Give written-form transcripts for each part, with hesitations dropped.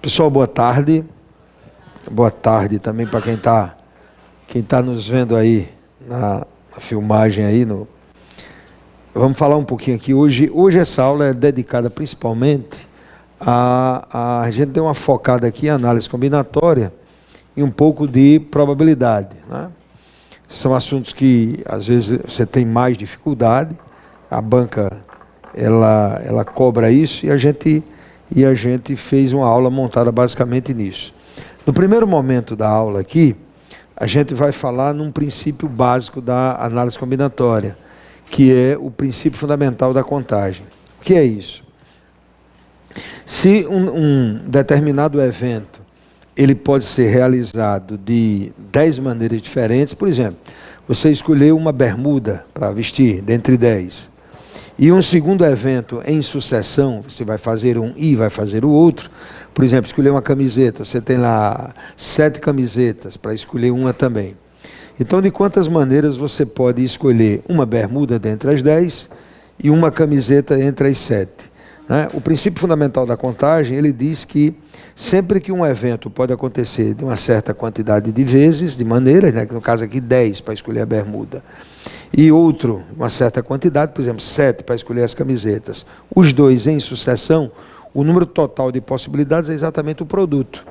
Pessoal, boa tarde. Boa tarde também para quem tá nos vendo aí na filmagem aí. Vamos falar um pouquinho aqui. Hoje essa aula é dedicada principalmente a gente deu uma focada aqui em análise combinatória e um pouco de probabilidade, né? São assuntos que às vezes você tem mais dificuldade, a banca ela cobra isso e a gente fez uma aula montada basicamente nisso. No primeiro momento da aula aqui, a gente vai falar num princípio básico da análise combinatória, que é o princípio fundamental da contagem. O que é isso? Se um determinado evento ele pode ser realizado de 10 maneiras diferentes, por exemplo, você escolheu uma bermuda para vestir, dentre 10, e um segundo evento em sucessão, você vai fazer um e vai fazer o outro, por exemplo, escolher uma camiseta, você tem lá 7 camisetas para escolher uma também. Então, de quantas maneiras você pode escolher uma bermuda dentre as 10 e uma camiseta entre as 7? Né? O princípio fundamental da contagem, ele diz que sempre que um evento pode acontecer de uma certa quantidade de vezes, de maneiras, né? No caso aqui 10 para escolher a bermuda, e outro, uma certa quantidade, por exemplo, 7 para escolher as camisetas, os dois em sucessão, o número total de possibilidades é exatamente o produto.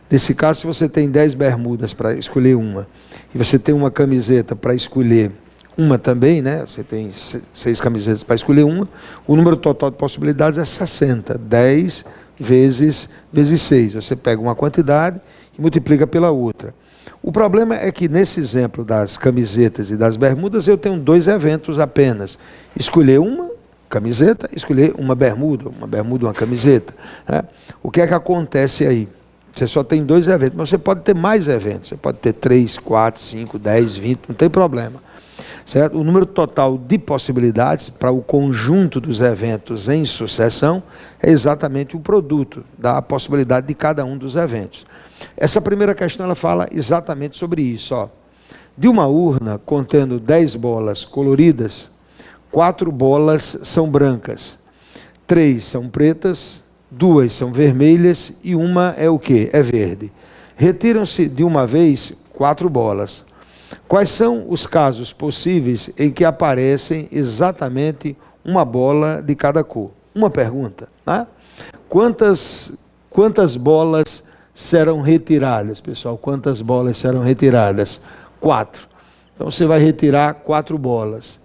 Nesse caso, se você tem 10 bermudas para escolher uma, e você tem uma camiseta para escolher uma também, né? Você tem 6 camisetas para escolher uma, o número total de possibilidades é 60, 10 vezes 6. Você pega uma quantidade e multiplica pela outra. O problema é que nesse exemplo das camisetas e das bermudas, eu tenho 2 eventos apenas. Escolher uma camiseta, escolher uma bermuda, uma camiseta. Né? O que é que acontece aí? Você só tem 2 eventos, mas você pode ter mais eventos. Você pode ter 3, 4, 5, 10, 20, não tem problema. Certo? O número total de possibilidades para o conjunto dos eventos em sucessão é exatamente o produto da possibilidade de cada um dos eventos. Essa primeira questão ela fala exatamente sobre isso. Ó. De uma urna contendo 10 bolas coloridas, 4 bolas são brancas, 3 são pretas, 2 são vermelhas e uma é o quê? É verde. Retiram-se de uma vez 4 bolas. Quais são os casos possíveis em que aparecem exatamente uma bola de cada cor? Uma pergunta, né? Quantas bolas serão retiradas, pessoal? Quantas bolas serão retiradas? 4. Então você vai retirar 4 bolas.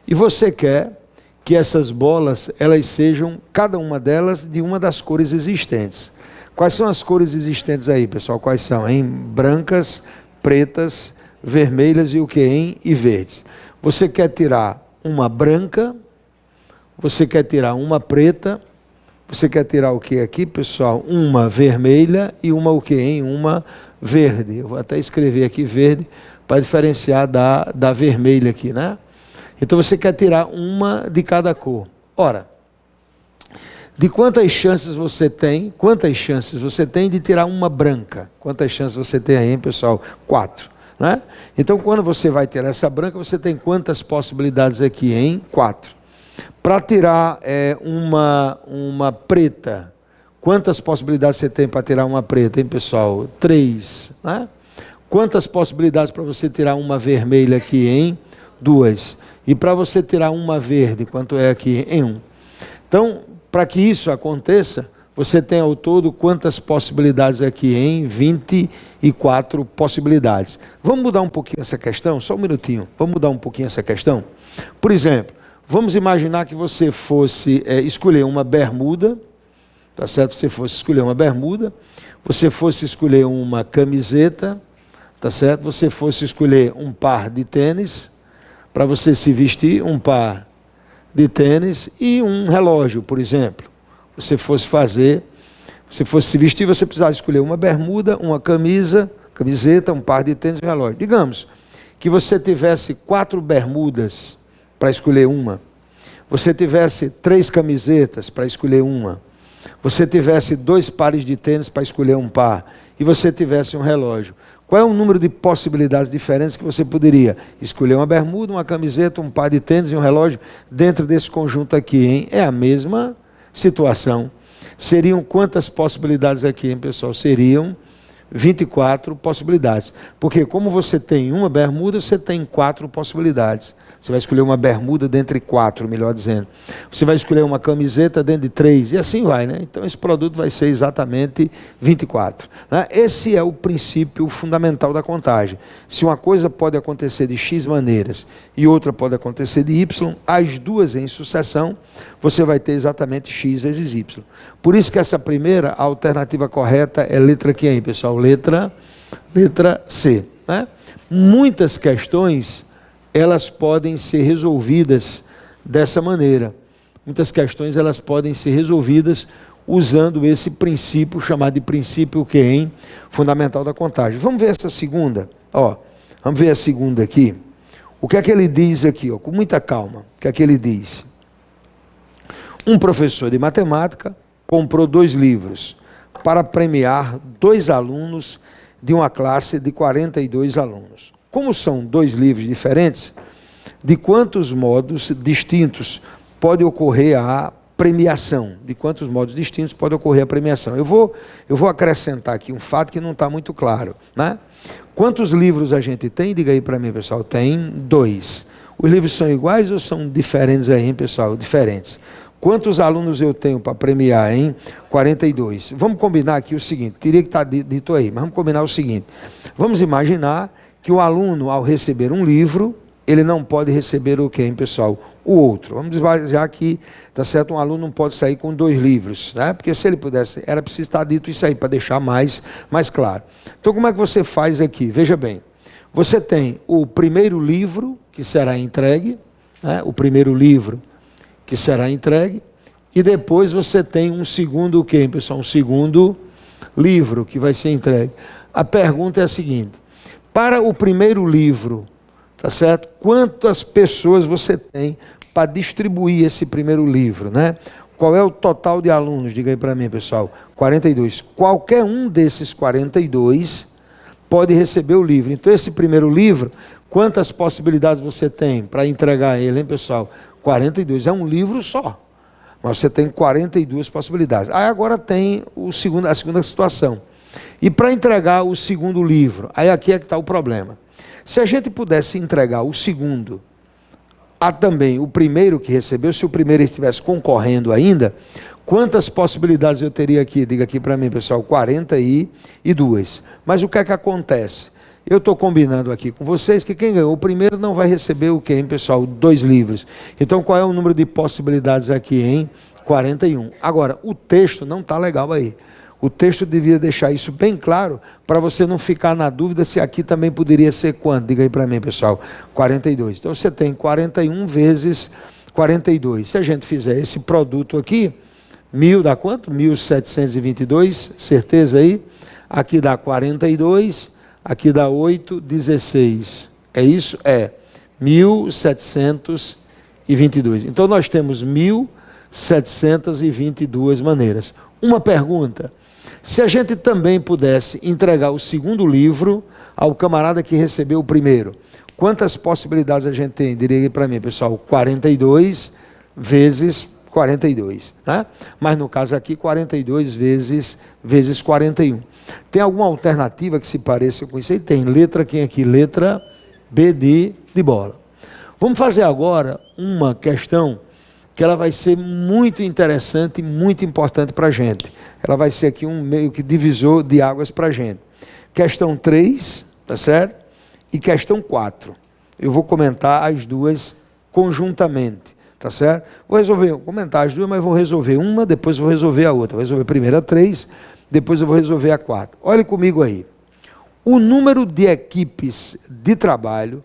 E você quer que essas bolas, elas sejam, cada uma delas, de uma das cores existentes. Quais são as cores existentes aí, pessoal? Quais são? Hein? Brancas, pretas, vermelhas e o que? Hein? E verdes. Você quer tirar uma branca, você quer tirar uma preta, você quer tirar o que aqui, pessoal? Uma vermelha e uma o que? Hein? Uma verde. Eu vou até escrever aqui verde para diferenciar da vermelha aqui, né? Então você quer tirar uma de cada cor. Ora, de quantas chances você tem? Quantas chances você tem de tirar uma branca? Quantas chances você tem aí, hein, pessoal? 4. Né? Então, quando você vai tirar essa branca, você tem quantas possibilidades aqui, hein? 4. Para tirar uma preta, quantas possibilidades você tem para tirar uma preta, hein, pessoal? 3. Né? Quantas possibilidades para você tirar uma vermelha aqui, hein? 2. E para você tirar uma verde, quanto é aqui? Em 1. Então, para que isso aconteça, você tem ao todo quantas possibilidades aqui? Em 24 possibilidades. Vamos mudar um pouquinho essa questão? Só um minutinho. Vamos mudar um pouquinho essa questão? Por exemplo, vamos imaginar que você fosse escolher uma bermuda, tá certo? Você fosse escolher uma bermuda, você fosse escolher uma camiseta, tá certo? Você fosse escolher um par de tênis, para você se vestir, um par de tênis e um relógio, por exemplo. Você fosse se vestir, você precisava escolher uma bermuda, uma camiseta, um par de tênis e um relógio. Digamos que você tivesse 4 bermudas para escolher uma, você tivesse 3 camisetas para escolher uma, você tivesse 2 pares de tênis para escolher um par, e você tivesse um relógio. Qual é o número de possibilidades diferentes que você poderia escolher? Uma bermuda, uma camiseta, um par de tênis e um relógio dentro desse conjunto aqui, hein? É a mesma situação. Seriam quantas possibilidades aqui, hein, pessoal? Seriam 24 possibilidades. Porque como você tem uma bermuda, você tem 4 possibilidades. Você vai escolher uma bermuda dentre 4, melhor dizendo. Você vai escolher uma camiseta dentro de 3, e assim vai, né? Então esse produto vai ser exatamente 24. Né? Esse é o princípio fundamental da contagem. Se uma coisa pode acontecer de X maneiras e outra pode acontecer de Y, as duas em sucessão, você vai ter exatamente X vezes Y. Por isso que essa primeira, a alternativa correta é letra que aí, pessoal? Letra C. Né? Muitas questões, elas podem ser resolvidas dessa maneira. Muitas questões, elas podem ser resolvidas usando esse princípio, chamado de princípio que é fundamental da contagem. Vamos ver essa segunda. Vamos ver a segunda aqui. O que é que ele diz aqui? Com muita calma. O que é que ele diz? Um professor de matemática comprou 2 livros para premiar 2 alunos de uma classe de 42 alunos. Como são 2 livros diferentes, de quantos modos distintos pode ocorrer a premiação? De quantos modos distintos pode ocorrer a premiação? Eu vou acrescentar aqui um fato que não está muito claro. Né? Quantos livros a gente tem? Diga aí para mim, pessoal. Tem 2. Os livros são iguais ou são diferentes aí, hein, pessoal? Diferentes. Quantos alunos eu tenho para premiar, hein? 42. Vamos combinar aqui o seguinte, teria que estar dito aí, mas vamos combinar o seguinte. Vamos imaginar que o aluno, ao receber um livro, ele não pode receber o quê, hein, pessoal? O outro. Vamos esvaziar que, tá certo, um aluno não pode sair com 2 livros, né? Porque se ele pudesse, era preciso estar dito isso aí, para deixar mais claro. Então, como é que você faz aqui? Veja bem, você tem o primeiro livro que será entregue, né? O primeiro livro que será entregue, e depois você tem um segundo o quê, hein, pessoal? Um segundo livro que vai ser entregue. A pergunta é a seguinte: para o primeiro livro, tá certo? Quantas pessoas você tem para distribuir esse primeiro livro, né? Qual é o total de alunos? Diga aí para mim, pessoal. 42. Qualquer um desses 42 pode receber o livro. Então, esse primeiro livro, quantas possibilidades você tem para entregar ele, hein, pessoal? 42. É um livro só. Mas você tem 42 possibilidades. Aí agora tem a segunda situação. E para entregar o segundo livro, aí aqui é que está o problema. Se a gente pudesse entregar o segundo a também o primeiro que recebeu, se o primeiro estivesse concorrendo ainda, quantas possibilidades eu teria aqui? Diga aqui para mim, pessoal, 42. Mas o que é que acontece? Eu estou combinando aqui com vocês que quem ganhou o primeiro não vai receber o quê, hein, pessoal? 2 livros. Então, qual é o número de possibilidades aqui, hein? 41. Agora, o texto não está legal aí. O texto devia deixar isso bem claro, para você não ficar na dúvida se aqui também poderia ser quanto. Diga aí para mim, pessoal, 42. Então você tem 41 vezes 42. Se a gente fizer esse produto aqui, 1.000 dá quanto? 1.722, certeza aí? Aqui dá 42, aqui dá 8, 16. É isso? É 1.722. Então nós temos 1.722 maneiras. Uma pergunta: se a gente também pudesse entregar o segundo livro ao camarada que recebeu o primeiro, quantas possibilidades a gente tem? Diria aí para mim, pessoal, 42 vezes 42. Né? Mas no caso aqui, 42 vezes 41. Tem alguma alternativa que se pareça com isso aí? Tem. Letra quem aqui? Letra B de bola. Vamos fazer agora uma questão que ela vai ser muito interessante e muito importante para a gente. Ela vai ser aqui um meio que divisor de águas para a gente. Questão 3, tá certo? E questão 4. Eu vou comentar as duas conjuntamente, tá certo? Vou comentar as duas, mas vou resolver uma, depois vou resolver a outra. Vou resolver primeiro a 3, depois eu vou resolver a 4. Olhe comigo aí. O número de equipes de trabalho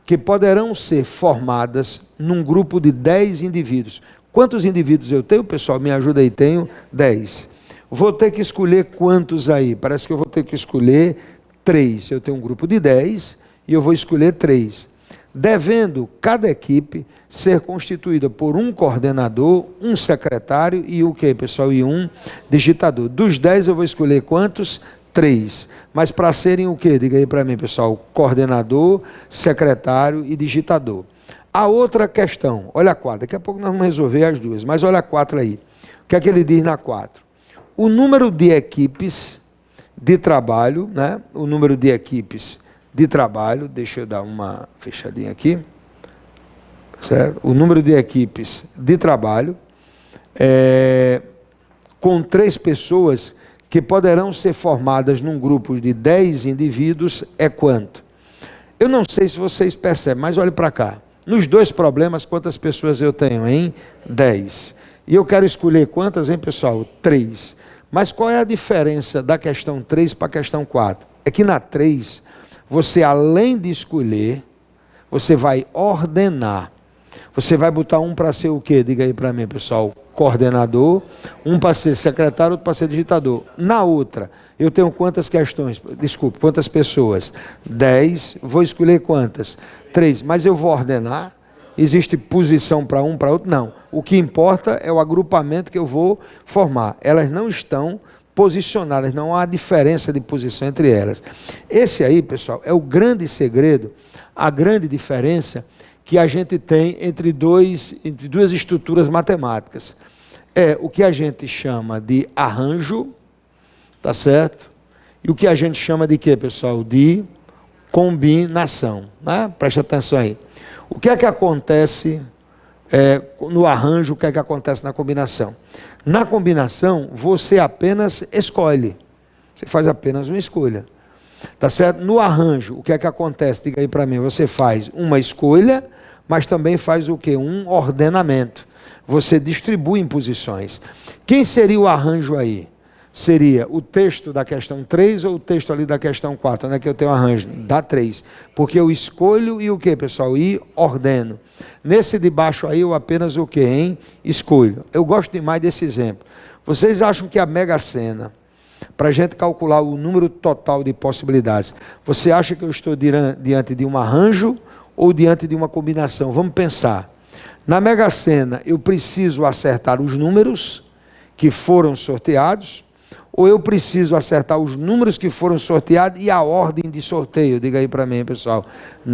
que poderão ser formadas num grupo de 10 indivíduos. Quantos indivíduos eu tenho, pessoal? Me ajuda aí, tenho 10. Vou ter que escolher quantos aí? Parece que eu vou ter que escolher 3. Eu tenho um grupo de 10 e eu vou escolher 3. Devendo cada equipe ser constituída por um coordenador, um secretário e o quê, pessoal? E um digitador. Dos 10 eu vou escolher quantos? 3. Mas para serem o quê? Diga aí para mim, pessoal. Coordenador, secretário e digitador. A outra questão, olha a 4. Daqui a pouco nós vamos resolver as duas, mas olha a 4 aí. O que é que ele diz na 4? O número de equipes de trabalho, né? O número de equipes de trabalho, deixa eu dar uma fechadinha aqui, certo? O número de equipes de trabalho, com 3 pessoas que poderão ser formadas num grupo de 10 indivíduos, é quanto? Eu não sei se vocês percebem, mas olhe para cá. Nos 2 problemas, quantas pessoas eu tenho, hein? 10. E eu quero escolher quantas, hein, pessoal? 3. Mas qual é a diferença da questão 3 para a questão 4? É que na 3, você além de escolher, você vai ordenar. Você vai botar um para ser o quê? Diga aí para mim, pessoal. Coordenador, um para ser secretário, outro para ser digitador. Na outra, eu tenho quantas questões? Desculpe, quantas pessoas? 10. Vou escolher quantas? 3. Mas eu vou ordenar? Existe posição para um, para outro? Não. O que importa é o agrupamento que eu vou formar. Elas não estão posicionadas, não há diferença de posição entre elas. Esse aí, pessoal, é o grande segredo, a grande diferença que a gente tem entre duas estruturas matemáticas. É o que a gente chama de arranjo, tá certo? E o que a gente chama de quê, pessoal? De combinação, né? Preste atenção aí. O que é que acontece no arranjo, o que é que acontece na combinação? Na combinação, você apenas escolhe. Você faz apenas uma escolha. Tá certo? No arranjo, o que é que acontece? Diga aí para mim. Você faz uma escolha, mas também faz o quê? Um ordenamento. Você distribui em posições. Quem seria o arranjo aí? Seria o texto da questão 3 ou o texto ali da questão 4? Onde é que eu tenho arranjo? Da 3. Porque eu escolho e o que, pessoal? E ordeno. Nesse de baixo aí eu apenas o que, hein? Escolho. Eu gosto demais desse exemplo. Vocês acham que a Mega Sena, para a gente calcular o número total de possibilidades, você acha que eu estou diante de um arranjo ou diante de uma combinação? Vamos pensar. Na Mega Sena eu preciso acertar os números que foram sorteados, ou eu preciso acertar os números que foram sorteados e a ordem de sorteio? Diga aí para mim, pessoal.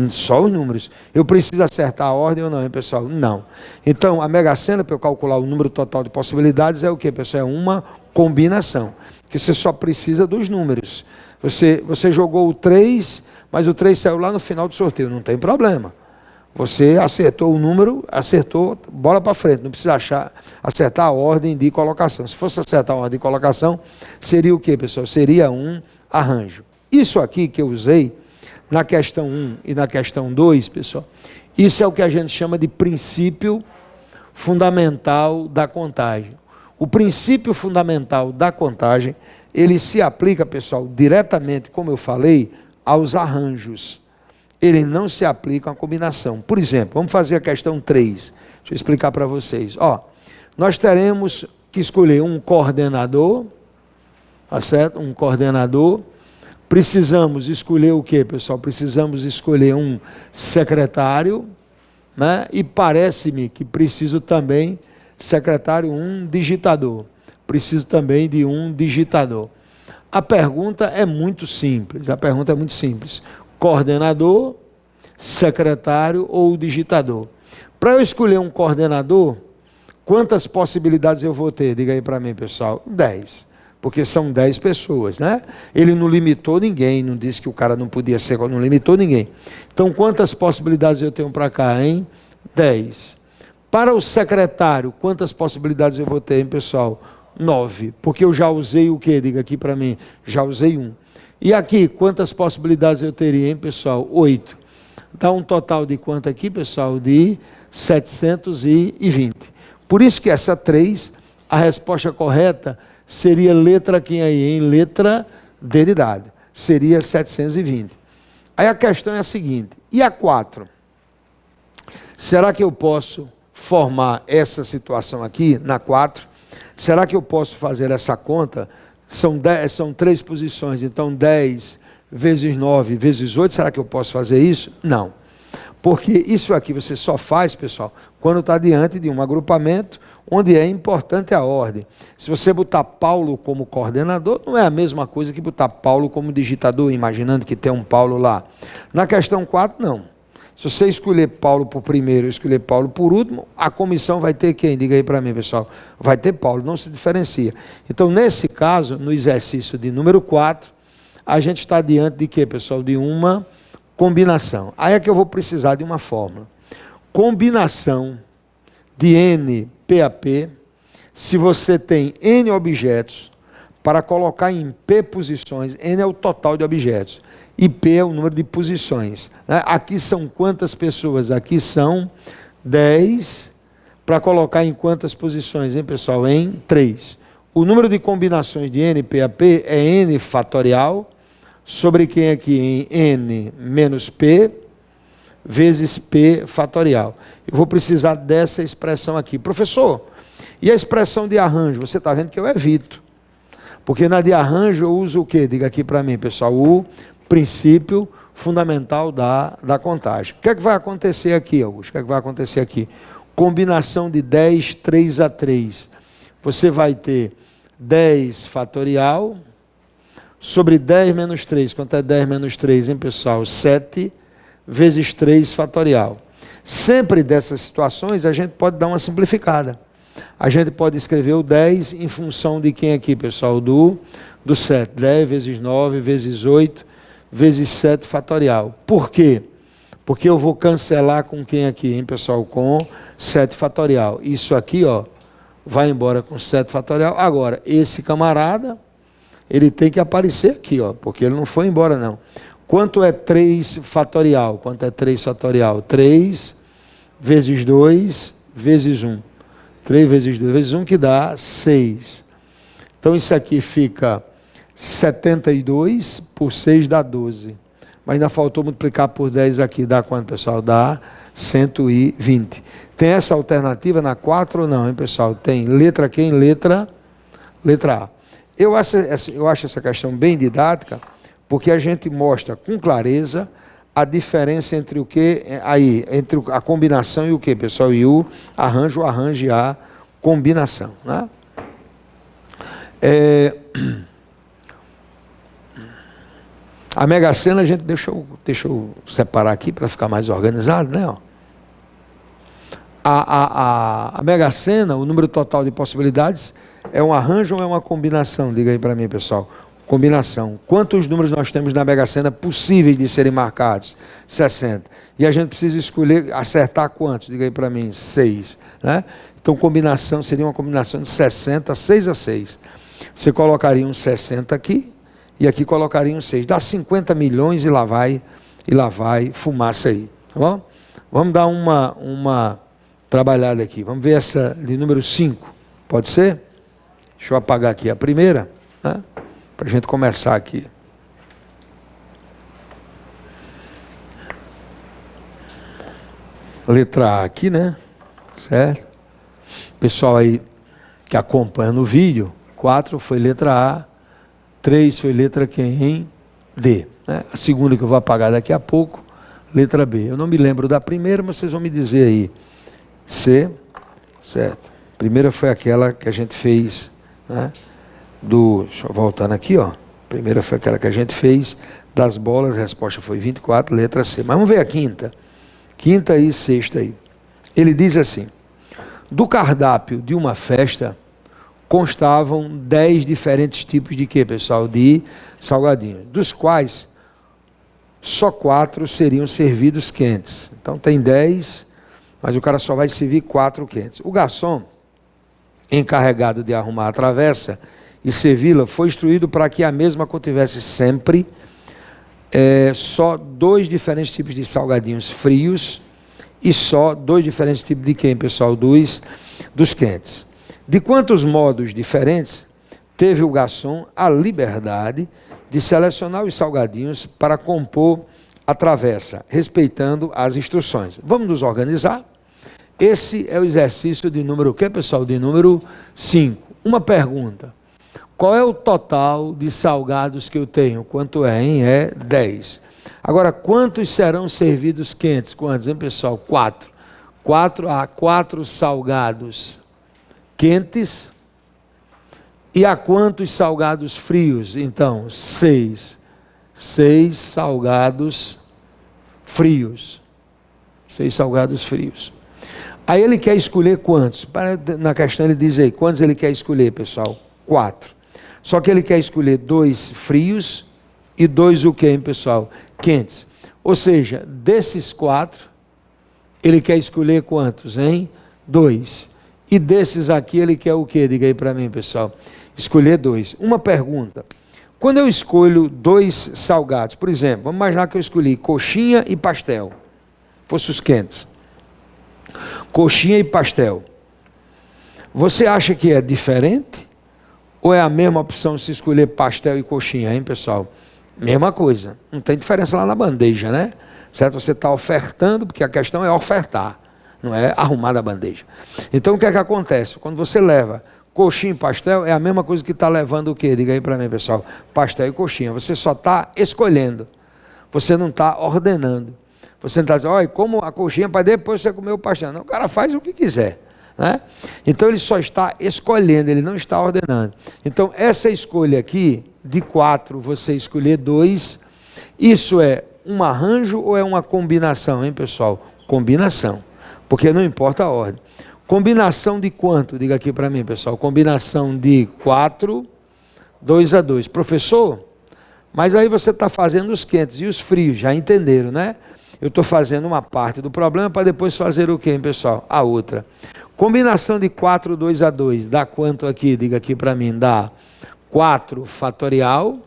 Só os números. Eu preciso acertar a ordem ou não, hein, pessoal? Não. Então, a Mega Sena, para eu calcular o número total de possibilidades, é o quê, pessoal? É uma combinação. Que você só precisa dos números. Você jogou o 3, mas o 3 saiu lá no final do sorteio. Não tem problema. Você acertou o número, acertou, bola para frente. Não precisa acertar a ordem de colocação. Se fosse acertar a ordem de colocação, seria o quê, pessoal? Seria um arranjo. Isso aqui que eu usei na questão 1 e na questão 2, pessoal, isso é o que a gente chama de princípio fundamental da contagem. O princípio fundamental da contagem, ele se aplica, pessoal, diretamente, como eu falei, aos arranjos. Ele não se aplica à combinação. Por exemplo, vamos fazer a questão 3. Deixa eu explicar para vocês. Nós teremos que escolher um coordenador, tá certo? Um coordenador. Precisamos escolher o quê, pessoal? Precisamos escolher um secretário, né? E parece-me que preciso também, secretário, um digitador. Preciso também de um digitador. A pergunta é muito simples. Coordenador, secretário ou digitador. Para eu escolher um coordenador, quantas possibilidades eu vou ter? Diga aí para mim, pessoal. 10. Porque são 10 pessoas, né? Ele não limitou ninguém, não disse que o cara não podia ser, não limitou ninguém. Então, quantas possibilidades eu tenho para cá, hein? 10. Para o secretário, quantas possibilidades eu vou ter, hein, pessoal? 9. Porque eu já usei o quê? Diga aqui para mim. Já usei 1. E aqui, quantas possibilidades eu teria, hein, pessoal? 8. Dá um total de quanto aqui, pessoal? De 720. Por isso que essa 3, a resposta correta seria letra quem aí, hein? Letra D de dado. Seria 720. Aí a questão é a seguinte. E a 4? Será que eu posso formar essa situação aqui, na 4? Será que eu posso fazer essa conta? São 3 posições, então 10 vezes 9 vezes 8, será que eu posso fazer isso? Não. Porque isso aqui você só faz, pessoal, quando está diante de um agrupamento, onde é importante a ordem. Se você botar Paulo como coordenador, não é a mesma coisa que botar Paulo como digitador, imaginando que tem um Paulo lá. Na questão 4, não. Se você escolher Paulo por primeiro e escolher Paulo por último, a comissão vai ter quem? Diga aí para mim, pessoal. Vai ter Paulo, não se diferencia. Então, nesse caso, no exercício de número 4, a gente está diante de quê, pessoal? De uma combinação. Aí é que eu vou precisar de uma fórmula. Combinação de N PAP, se você tem N objetos, para colocar em P posições, N é o total de objetos, e P é o número de posições. Aqui são quantas pessoas? Aqui são 10, para colocar em quantas posições, hein, pessoal? Em 3. O número de combinações de N PAP é N fatorial, sobre quem aqui? Em N menos P, vezes P fatorial. Eu vou precisar dessa expressão aqui. Professor, e a expressão de arranjo? Você está vendo que eu evito. Porque na de arranjo eu uso o quê? Diga aqui para mim, pessoal. O princípio fundamental da contagem. O que é que vai acontecer aqui, Augusto? O que é que vai acontecer aqui? Combinação de 10, 3 a 3. Você vai ter 10 fatorial sobre 10 menos 3. Quanto é 10 menos 3, hein, pessoal? 7 vezes 3 fatorial. Sempre dessas situações a gente pode dar uma simplificada. A gente pode escrever o 10 em função de quem aqui, pessoal? Do 7. 10 vezes 9 vezes 8 vezes 7 fatorial. Por quê? Porque eu vou cancelar com quem aqui, hein, pessoal? Com 7 fatorial. Isso aqui, ó, vai embora com 7 fatorial. Agora, esse camarada, ele tem que aparecer aqui, ó, porque ele não foi embora, não. Quanto é 3 fatorial? Quanto é 3 fatorial? 3 vezes 2 vezes 1. 3 vezes 2 vezes 1 que dá 6. Então isso aqui fica 72 por 6 dá 12. Mas ainda faltou multiplicar por 10 aqui. Dá quanto, pessoal? Dá 120. Tem essa alternativa na 4 ou não, hein, pessoal? Tem letra quem? Letra A. Eu acho essa questão bem didática, porque a gente mostra com clareza a diferença entre o que aí, entre a combinação e o que, pessoal? E o arranjo e a combinação, né? A Mega Sena, a gente deixa eu separar aqui para ficar mais organizado, né? Ó. A Mega Sena, o número total de possibilidades, é um arranjo ou é uma combinação? Diga aí para mim, pessoal. Combinação. Quantos números nós temos na Mega Sena possíveis de serem marcados? 60. E a gente precisa escolher, acertar quantos? Diga aí para mim, 6. Né? Então, combinação seria uma combinação de 60, 6 a 6. Você colocaria um 60 aqui, e aqui colocaria um 6. Dá 50 milhões e lá vai fumaça aí. Tá bom? Vamos dar uma trabalhada aqui. Vamos ver essa de número 5. Pode ser? Deixa eu apagar aqui a primeira, né? Para a gente começar aqui. Letra A aqui, né? Certo? Pessoal aí que acompanha no vídeo, 4 foi letra A, 3 foi letra quem? D. Né? A segunda que eu vou apagar daqui a pouco, letra B. Eu não me lembro da primeira, mas vocês vão me dizer aí. C, certo. A primeira foi aquela que a gente fez, né? Deixa eu voltar aqui, ó. A primeira foi aquela que a gente fez das bolas, a resposta foi 24, letra C. Mas vamos ver a quinta. Quinta e sexta aí. Ele diz assim: do cardápio de uma festa constavam 10 diferentes tipos de quê, pessoal? De salgadinhos, dos quais só 4 seriam servidos quentes. Então tem 10, mas o cara só vai servir 4 quentes. O garçom, encarregado de arrumar a travessa e servi-la, foi instruído para que a mesma contivesse sempre só 2 diferentes tipos de salgadinhos frios e só 2 diferentes tipos de quem, pessoal? Dos quentes. De quantos modos diferentes teve o garçom a liberdade de selecionar os salgadinhos para compor a travessa, respeitando as instruções? Vamos nos organizar? Esse é o exercício de número o quê, pessoal? De número 5. Uma pergunta. Qual é o total de salgados que eu tenho? Quanto é, hein? É 10. Agora, quantos serão servidos quentes? Quantos, hein, pessoal? 4. 4 salgados quentes. E a quantos salgados frios? Então, 6. 6 salgados frios. 6 salgados frios. Aí ele quer escolher quantos? Na questão ele diz aí, quantos ele quer escolher, pessoal? 4. Só que ele quer escolher 2 frios e 2 o quê, hein, pessoal? Quentes. Ou seja, desses 4, ele quer escolher quantos, hein? 2. E desses aqui ele quer o quê? Diga aí para mim, pessoal. Escolher 2. Uma pergunta. Quando eu escolho 2 salgados, por exemplo, vamos imaginar que eu escolhi coxinha e pastel. Fosse os quentes. Coxinha e pastel. Você acha que é diferente? Ou é a mesma opção se escolher pastel e coxinha, hein, pessoal? Mesma coisa. Não tem diferença lá na bandeja, né? Certo? Você está ofertando, porque a questão é ofertar, não é arrumar da bandeja. Então, o que é que acontece? Quando você leva coxinha e pastel, é a mesma coisa que está levando o quê? Diga aí para mim, pessoal. Pastel e coxinha. Você só está escolhendo. Você não está ordenando. Você não está dizendo, olha, como a coxinha para depois você comer o pastel. Não, o cara faz o que quiser. Né? Então ele só está escolhendo, ele não está ordenando. Então essa escolha aqui, de 4, você escolher 2, isso é um arranjo ou é uma combinação, hein, pessoal? Combinação, porque não importa a ordem. Combinação de quanto? Diga aqui para mim, pessoal. Combinação de 4, 2 a 2. Professor, mas aí você está fazendo os quentes e os frios, já entenderam, né? Eu estou fazendo uma parte do problema para depois fazer o quê, hein, pessoal? A outra. Combinação de 4, 2 a 2, dá quanto aqui? Diga aqui para mim, dá 4 fatorial,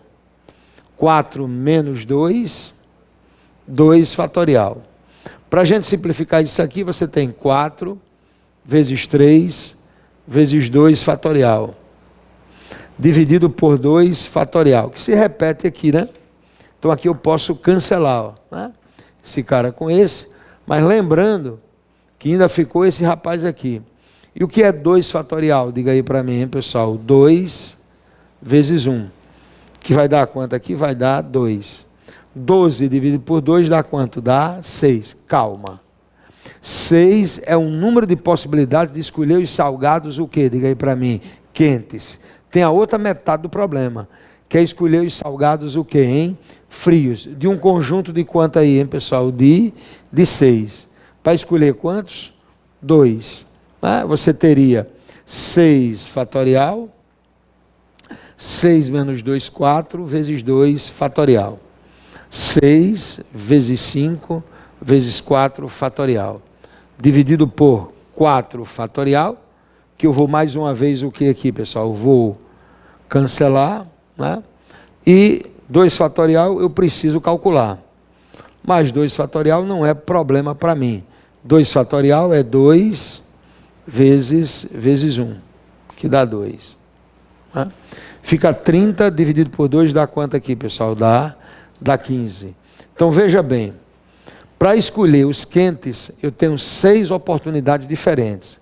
4 menos 2, 2 fatorial. Para a gente simplificar isso aqui, você tem 4 vezes 3 vezes 2 fatorial, dividido por 2 fatorial, que se repete aqui, né? Então aqui eu posso cancelar, ó, né? Esse cara com esse, mas lembrando que ainda ficou esse rapaz aqui. E o que é 2 fatorial? Diga aí para mim, hein, pessoal. 2 vezes 1. Que vai dar quanto aqui? Vai dar 2. 12 dividido por 2 dá quanto? Dá 6. Calma. 6 é um número de possibilidades de escolher os salgados, o quê? Diga aí para mim. Quentes. Tem a outra metade do problema, que é escolher os salgados, o quê, hein? Frios. De um conjunto de quanto aí, hein, pessoal? De 6. Para escolher quantos? 2. Você teria 6 fatorial, 6 menos 2, 4, vezes 2 fatorial. 6 vezes 5, vezes 4 fatorial. Dividido por 4 fatorial, que eu vou mais uma vez o que aqui, pessoal? Eu vou cancelar, né? E 2 fatorial eu preciso calcular. Mas 2 fatorial não é problema para mim. 2 fatorial é 2 vezes 1, que dá 2. Né? Fica 30 dividido por 2 dá quanto aqui, pessoal? Dá 15. Então veja bem, para escolher os quentes, eu tenho 6 oportunidades diferentes.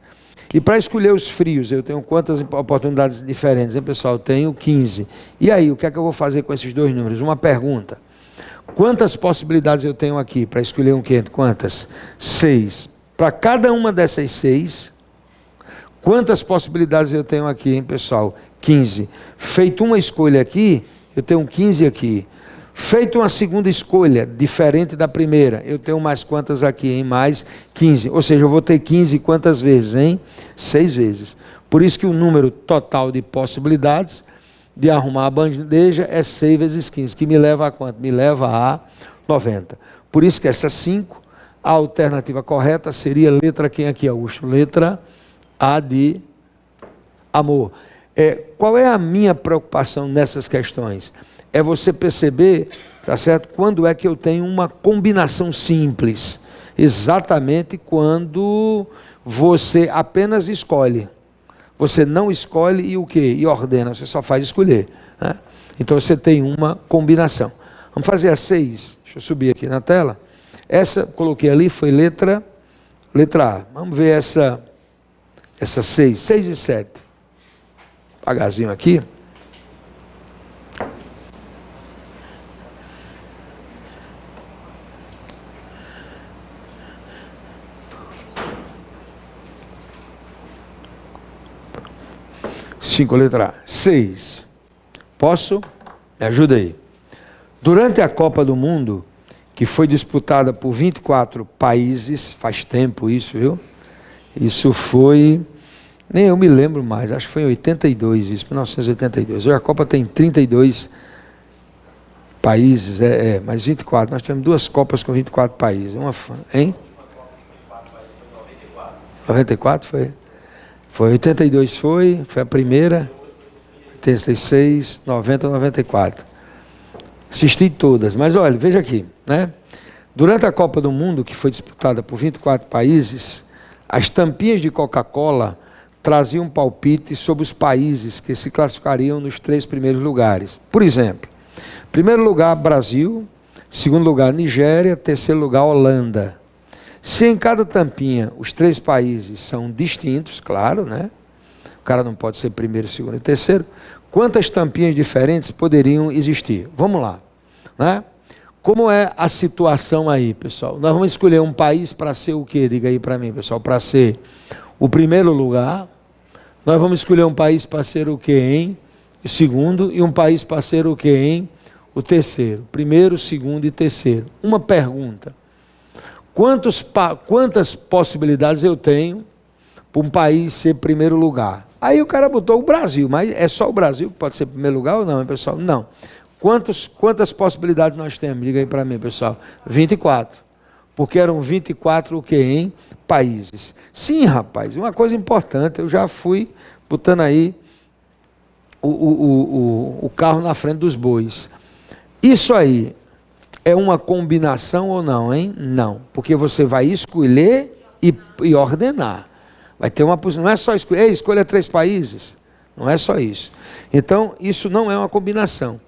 E para escolher os frios, eu tenho quantas oportunidades diferentes, hein, pessoal? Eu tenho 15. E aí, o que é que eu vou fazer com esses 2 números? Uma pergunta. Quantas possibilidades eu tenho aqui para escolher um quente? Quantas? 6. Para cada uma dessas 6, quantas possibilidades eu tenho aqui, hein, pessoal? 15. Feito uma escolha aqui, eu tenho 15 aqui. Feito uma segunda escolha, diferente da primeira, eu tenho mais quantas aqui, hein? Mais 15. Ou seja, eu vou ter 15 quantas vezes, hein? 6 vezes. Por isso que o número total de possibilidades de arrumar a bandeja é 6 vezes 15, que me leva a quanto? Me leva a 90. Por isso que essa 5, a alternativa correta seria letra quem aqui, Augusto? Letra A de amor. Qual é a minha preocupação nessas questões? É você perceber, tá certo? Quando é que eu tenho uma combinação simples? Exatamente quando você apenas escolhe. Você não escolhe e o quê? E ordena, você só faz escolher. Né? Então você tem uma combinação. Vamos fazer a 6. Deixa eu subir aqui na tela. Essa, coloquei ali, foi letra A. Vamos ver essa 6. 6 e 7. Devagarzinho aqui. Cinco, letra A. 6. Posso? Me ajuda aí. Durante a Copa do Mundo, que foi disputada por 24 países, faz tempo isso, viu? Isso foi, nem eu me lembro mais, acho que foi em 82, isso, 1982. Hoje a Copa tem 32 países, mas 24, nós tivemos 2 Copas com 24 países, hein? 94 foi? Foi 82 foi a primeira, 86, 90, 94. Assisti todas, mas olha, veja aqui, né? Durante a Copa do Mundo, que foi disputada por 24 países, as tampinhas de Coca-Cola traziam palpites sobre os países que se classificariam nos 3 primeiros lugares. Por exemplo, primeiro lugar, Brasil, segundo lugar, Nigéria, terceiro lugar, Holanda. Se em cada tampinha os 3 países são distintos, claro, né? O cara não pode ser primeiro, segundo e terceiro. Quantas tampinhas diferentes poderiam existir? Vamos lá, né? Como é a situação aí, pessoal? Nós vamos escolher um país para ser o quê? Diga aí para mim, pessoal. Para ser o primeiro lugar. Nós vamos escolher um país para ser o quê, hein? O segundo. E um país para ser o quê, hein? O terceiro. Primeiro, segundo e terceiro. Uma pergunta. Quantas possibilidades eu tenho para um país ser primeiro lugar? Aí o cara botou o Brasil, mas é só o Brasil que pode ser primeiro lugar ou não, hein, pessoal? Não. Quantas possibilidades nós temos? Diga aí para mim, pessoal. 24. Porque eram 24 o quê, hein? Países. Sim, rapaz, uma coisa importante, eu já fui botando aí o carro na frente dos bois. Isso aí é uma combinação ou não, hein? Não, porque você vai escolher e ordenar. Vai ter uma posição, não é só escolher, escolha 3 países. Não é só isso. Então, isso não é uma combinação.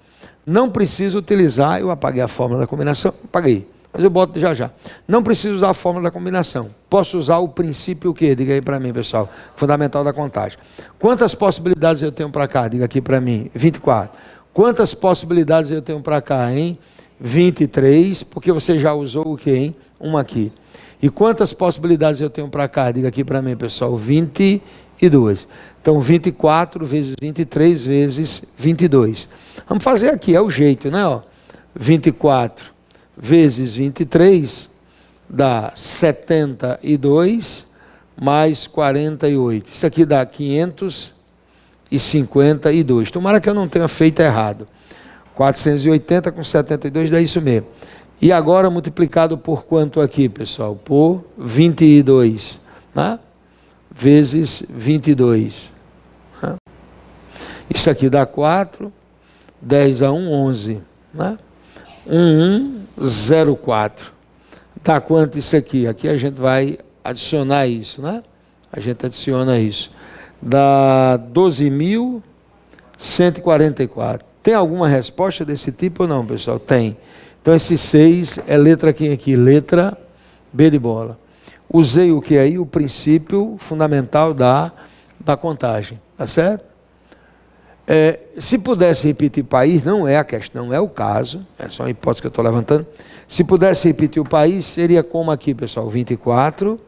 Não preciso utilizar, eu apaguei a fórmula da combinação, apaguei, mas eu boto já já. Não preciso usar a fórmula da combinação. Posso usar o princípio o quê? Diga aí para mim, pessoal. Fundamental da contagem. Quantas possibilidades eu tenho para cá? Diga aqui para mim. 24. Quantas possibilidades eu tenho para cá, hein? 23, porque você já usou o quê, hein? Uma aqui. E quantas possibilidades eu tenho para cá? Diga aqui para mim, pessoal. 22. Então, 24 vezes 23 vezes 22. Vamos fazer aqui, é o jeito, né? Ó, 24 vezes 23 dá 72 mais 48. Isso aqui dá 552. Tomara que eu não tenha feito errado. 480 com 72 dá isso mesmo. E agora multiplicado por quanto aqui, pessoal? Por 22, né? Vezes 22. Né? Isso aqui dá 4, 10 a 1, 11. Né? 1104. Dá quanto isso aqui? Aqui a gente vai adicionar isso, né? A gente adiciona isso. Dá 12.144. Tem alguma resposta desse tipo ou não, pessoal? Tem. Então, esse 6 é letra quem aqui? Letra B de bola. Usei o que aí? O princípio fundamental da contagem. Tá certo? Se pudesse repetir país, não é a questão, não é o caso. É só uma hipótese que eu estou levantando. Se pudesse repetir o país, seria como aqui, pessoal? 24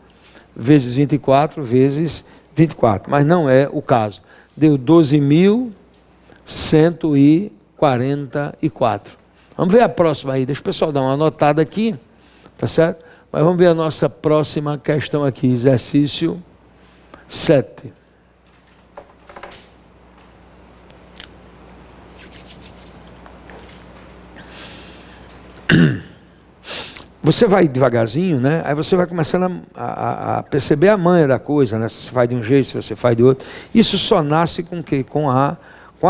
vezes 24 vezes 24. Mas não é o caso. Deu 12.144. Vamos ver a próxima aí. Deixa o pessoal dar uma anotada aqui. Tá certo? Mas vamos ver a nossa próxima questão aqui. Exercício 7. Você vai devagarzinho, né? Aí você vai começando a perceber a manha da coisa, né? Se você faz de um jeito, se você faz de outro. Isso só nasce com o quê? Com a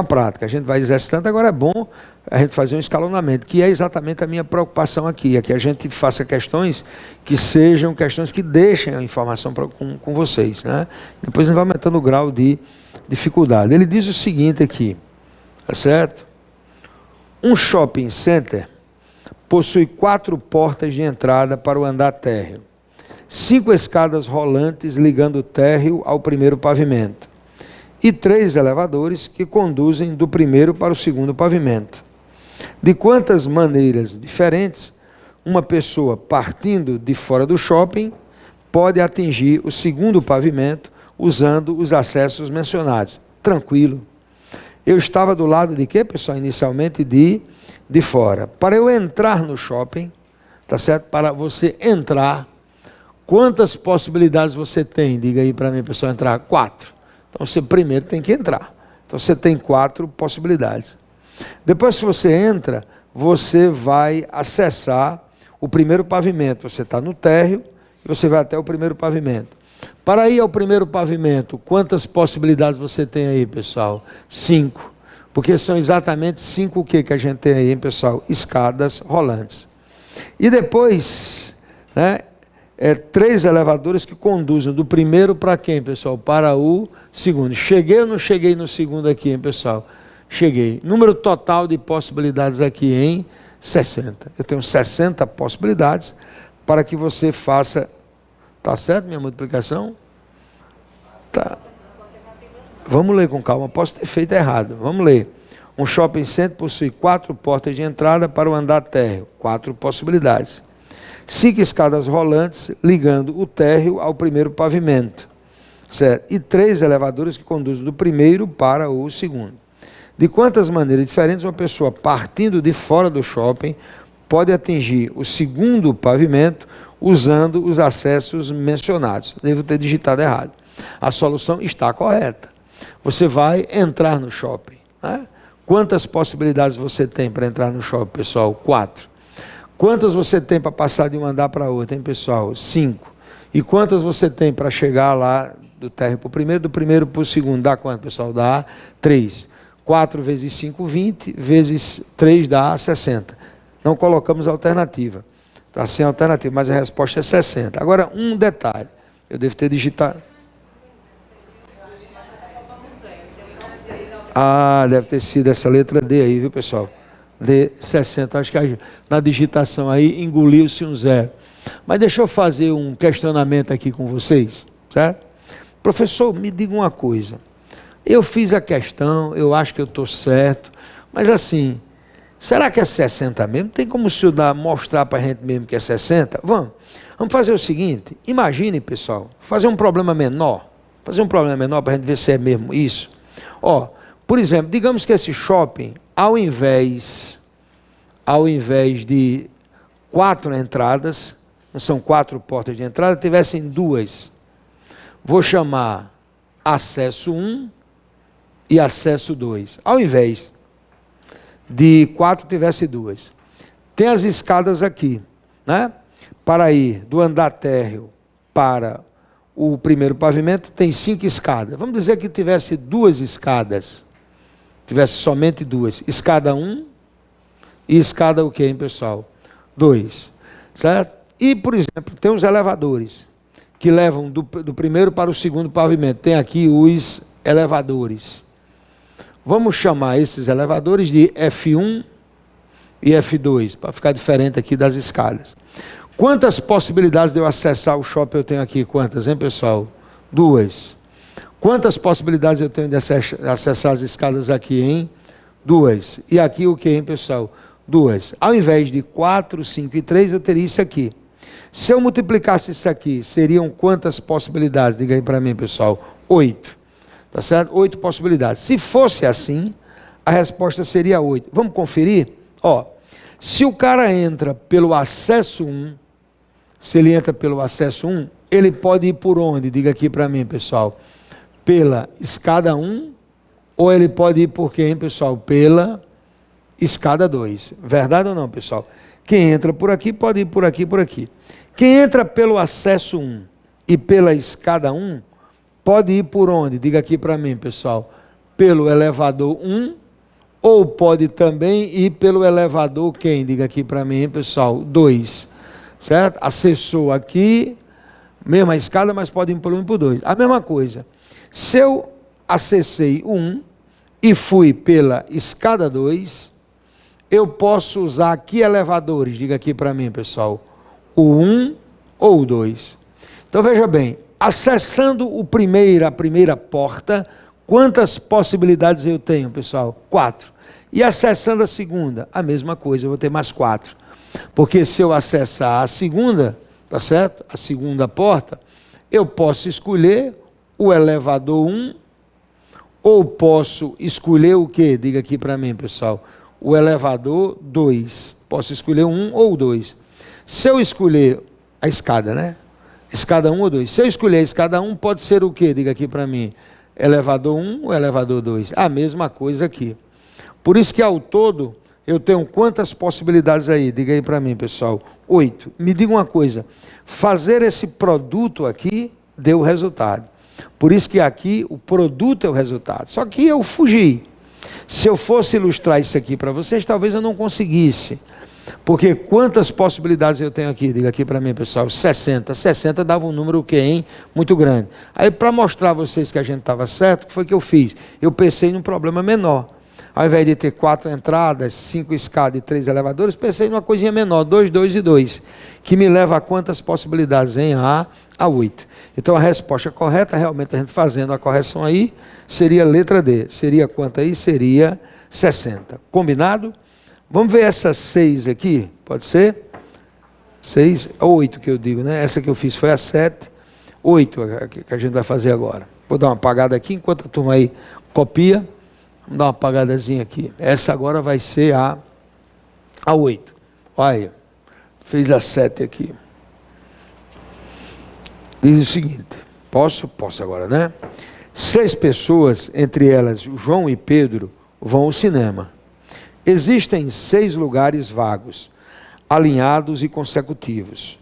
prática. A gente vai exercitando, agora é bom a gente fazer um escalonamento, que é exatamente a minha preocupação aqui, é que a gente faça questões que sejam questões que deixem a informação com vocês, né? Depois a gente vai aumentando o grau de dificuldade. Ele diz o seguinte aqui, tá certo? Um shopping center possui 4 portas de entrada para o andar térreo, 5 escadas rolantes ligando o térreo ao primeiro pavimento e 3 elevadores que conduzem do primeiro para o segundo pavimento. De quantas maneiras diferentes uma pessoa partindo de fora do shopping pode atingir o segundo pavimento usando os acessos mencionados? Tranquilo. Eu estava do lado de quê, pessoal? Inicialmente de fora. Para eu entrar no shopping, tá certo? Para você entrar, quantas possibilidades você tem? Diga aí para mim, pessoal, entrar. 4. Então você primeiro tem que entrar. Então você tem 4 possibilidades. Depois que você entra, você vai acessar o primeiro pavimento. Você está no térreo e você vai até o primeiro pavimento. Para ir ao primeiro pavimento, quantas possibilidades você tem aí, pessoal? 5. Porque são exatamente 5 o que a gente tem aí, hein, pessoal? Escadas rolantes. E depois, né, 3 elevadores que conduzem do primeiro para quem, pessoal? Para o segundo. Cheguei ou não cheguei no segundo aqui, hein, pessoal? Cheguei. Número total de possibilidades aqui em 60. Eu tenho 60 possibilidades para que você faça... Tá certo minha multiplicação? Tá. Vamos ler com calma, posso ter feito errado. Vamos ler. Um shopping center possui 4 portas de entrada para o andar térreo. 4 possibilidades. 5 escadas rolantes ligando o térreo ao primeiro pavimento. Certo? E 3 elevadores que conduzem do primeiro para o segundo. De quantas maneiras diferentes uma pessoa partindo de fora do shopping pode atingir o segundo pavimento usando os acessos mencionados? Devo ter digitado errado. A solução está correta. Você vai entrar no shopping, né? Quantas possibilidades você tem para entrar no shopping, pessoal? 4. Quantas você tem para passar de um andar para outro, hein, pessoal? 5. E quantas você tem para chegar lá do térreo para o primeiro, do primeiro para o segundo? Dá quanto, pessoal? Dá 3. 4 vezes 5, 20, vezes 3 dá 60. Não colocamos alternativa. Está sem alternativa, mas a resposta é 60. Agora, um detalhe. Eu devo ter digitado... Ah, deve ter sido essa letra D aí, viu, pessoal? D, 60. Acho que na digitação aí engoliu-se um 0. Mas deixa eu fazer um questionamento aqui com vocês, certo? Professor, me diga uma coisa. Eu fiz a questão, eu acho que eu estou certo, mas assim, será que é 60 mesmo? Tem como o senhor mostrar para a gente mesmo que é 60? Vamos fazer o seguinte, imagine, pessoal, fazer um problema menor para a gente ver se é mesmo isso. Ó, por exemplo, digamos que esse shopping, ao invés de 4 entradas, não são 4 portas de entrada, tivessem 2. Vou chamar acesso 1 e acesso 2. Ao invés de 4, tivesse 2. Tem as escadas aqui, né? Para ir do andar térreo para o primeiro pavimento, tem 5 escadas. Vamos dizer que tivesse 2 escadas. Tivesse somente 2. Escada 1 e escada o quê, hein, pessoal? 2. Certo? E, por exemplo, tem os elevadores que levam do primeiro para o segundo pavimento. Tem aqui os elevadores. Vamos chamar esses elevadores de F1 e F2, para ficar diferente aqui das escadas. Quantas possibilidades de eu acessar o shopping eu tenho aqui? Quantas, hein, pessoal? 2. Quantas possibilidades eu tenho de acessar as escadas aqui, hein? 2. E aqui o que, hein, pessoal? 2. Ao invés de 4, 5 e 3, eu teria isso aqui. Se eu multiplicasse isso aqui, seriam quantas possibilidades? Diga aí para mim, pessoal. 8. Tá certo? 8 possibilidades. Se fosse assim, a resposta seria 8. Vamos conferir? Ó, se o cara entra pelo acesso 1, ele pode ir por onde? Diga aqui para mim, pessoal. Pela escada 1, ou ele pode ir por quem, pessoal? Pela escada 2. Verdade ou não, pessoal? Quem entra por aqui pode ir por aqui e por aqui. Quem entra pelo acesso 1 e pela escada 1, pode ir por onde? Diga aqui para mim, pessoal. Pelo elevador 1, ou pode também ir pelo elevador quem? Diga aqui para mim, pessoal. 2. Certo? Acessou aqui, mesma escada, mas pode ir por 1 e por 2. A mesma coisa. Se eu acessei o 1 e fui pela escada 2, eu posso usar que elevadores? Diga aqui para mim, pessoal. O 1 ou o 2. Então veja bem, acessando a primeira porta, quantas possibilidades eu tenho, pessoal? 4. E acessando a segunda, a mesma coisa, eu vou ter mais 4. Porque se eu acessar a segunda, tá certo? A segunda porta, eu posso escolher o elevador 1, ou posso escolher o quê? Diga aqui para mim, pessoal. O elevador 2. Posso escolher 1 ou 2. Se eu escolher a escada, né? Escada 1 ou 2. Se eu escolher a escada 1, pode ser o quê? Diga aqui para mim. Elevador 1 ou elevador 2? A mesma coisa aqui. Por isso que ao todo, eu tenho quantas possibilidades aí? Diga aí para mim, pessoal. 8. Me diga uma coisa. Fazer esse produto aqui deu resultado. Por isso que aqui o produto é o resultado. Só que eu fugi. Se eu fosse ilustrar isso aqui para vocês, talvez eu não conseguisse. Porque quantas possibilidades eu tenho aqui? Diga aqui para mim, pessoal. 60. 60 dava um número que, hein? Muito grande. Aí, para mostrar a vocês que a gente estava certo, o que foi que eu fiz? Eu pensei num problema menor. Ao invés de ter 4 entradas, 5 escadas e 3 elevadores, pensei numa coisinha menor, 2, 2 e 2, que me leva a quantas possibilidades? Em A 8. Então a resposta correta, realmente a gente fazendo a correção aí, seria letra D. Seria quanto aí? Seria 60. Combinado? Vamos ver essa 6 aqui, pode ser? 6, 8 que eu digo, né? Essa que eu fiz foi a 7, 8 que a gente vai fazer agora. Vou dar uma apagada aqui, enquanto a turma aí copia. Vamos dar uma apagadazinha aqui. Essa agora vai ser a 8. Olha aí, fez a 7 aqui. Diz o seguinte, posso agora, né? 6 pessoas, entre elas João e Pedro, vão ao cinema. Existem 6 lugares vagos, alinhados e consecutivos.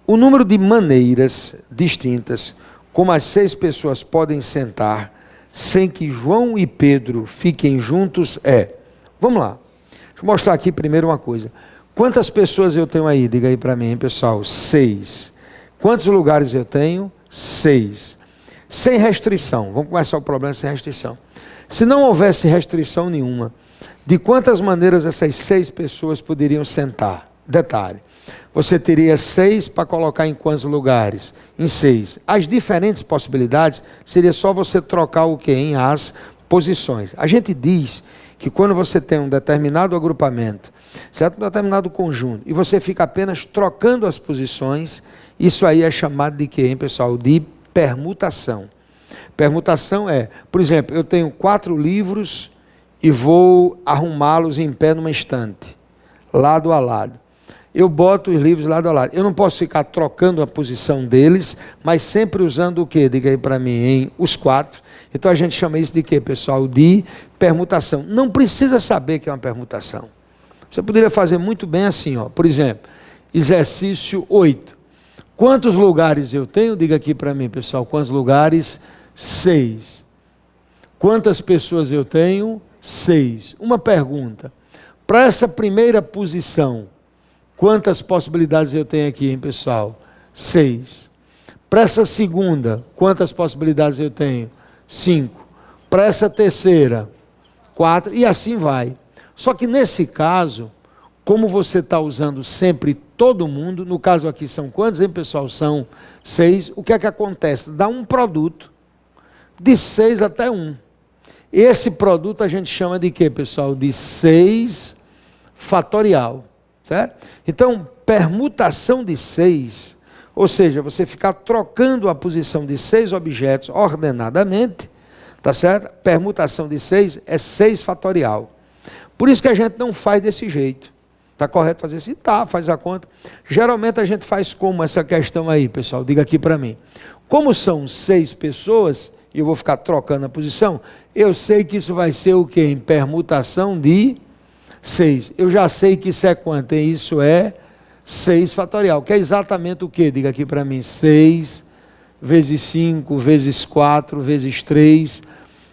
O número de maneiras distintas como as 6 pessoas podem sentar sem que João e Pedro fiquem juntos é... Vamos lá. Deixa eu mostrar aqui primeiro uma coisa. Quantas pessoas eu tenho aí? Diga aí para mim, hein, pessoal. 6. Quantos lugares eu tenho? 6. Sem restrição. Vamos começar o problema sem restrição. Se não houvesse restrição nenhuma, de quantas maneiras essas 6 pessoas poderiam sentar? Detalhe. Você teria 6 para colocar em quantos lugares? Em 6. As diferentes possibilidades seria só você trocar o que? Em as posições. A gente diz que quando você tem um determinado agrupamento, certo? Um determinado conjunto, e você fica apenas trocando as posições, isso aí é chamado de quê, hein, pessoal? De permutação. Permutação é, por exemplo, eu tenho 4 livros e vou arrumá-los em pé numa estante, lado a lado. Eu boto os livros lado a lado. Eu não posso ficar trocando a posição deles, mas sempre usando o quê? Diga aí para mim, em os 4. Então a gente chama isso de quê, pessoal? De permutação. Não precisa saber que é uma permutação. Você poderia fazer muito bem assim, ó. Por exemplo, exercício 8. Quantos lugares eu tenho? Diga aqui para mim, pessoal. Quantos lugares? 6. Quantas pessoas eu tenho? 6. Uma pergunta. Para essa primeira posição, quantas possibilidades eu tenho aqui, hein, pessoal? 6. Para essa segunda, quantas possibilidades eu tenho? 5. Para essa terceira, 4. E assim vai. Só que nesse caso, como você está usando sempre todo mundo, no caso aqui são quantos, hein, pessoal? São 6. O que é que acontece? Dá um produto de 6 até 1. Esse produto a gente chama de quê, pessoal? De 6 fatorial. Certo? Então, permutação de 6, ou seja, você ficar trocando a posição de 6 objetos ordenadamente, tá certo? Permutação de 6 é 6 fatorial. Por isso que a gente não faz desse jeito. Está correto fazer assim? Tá, faz a conta. Geralmente a gente faz como essa questão aí, pessoal? Diga aqui para mim. Como são 6 pessoas, e eu vou ficar trocando a posição, eu sei que isso vai ser o quê? Em permutação de 6. Eu já sei que isso é quanto? E isso é 6 fatorial, que é exatamente o que? Diga aqui para mim. 6 vezes 5, vezes 4, vezes 3,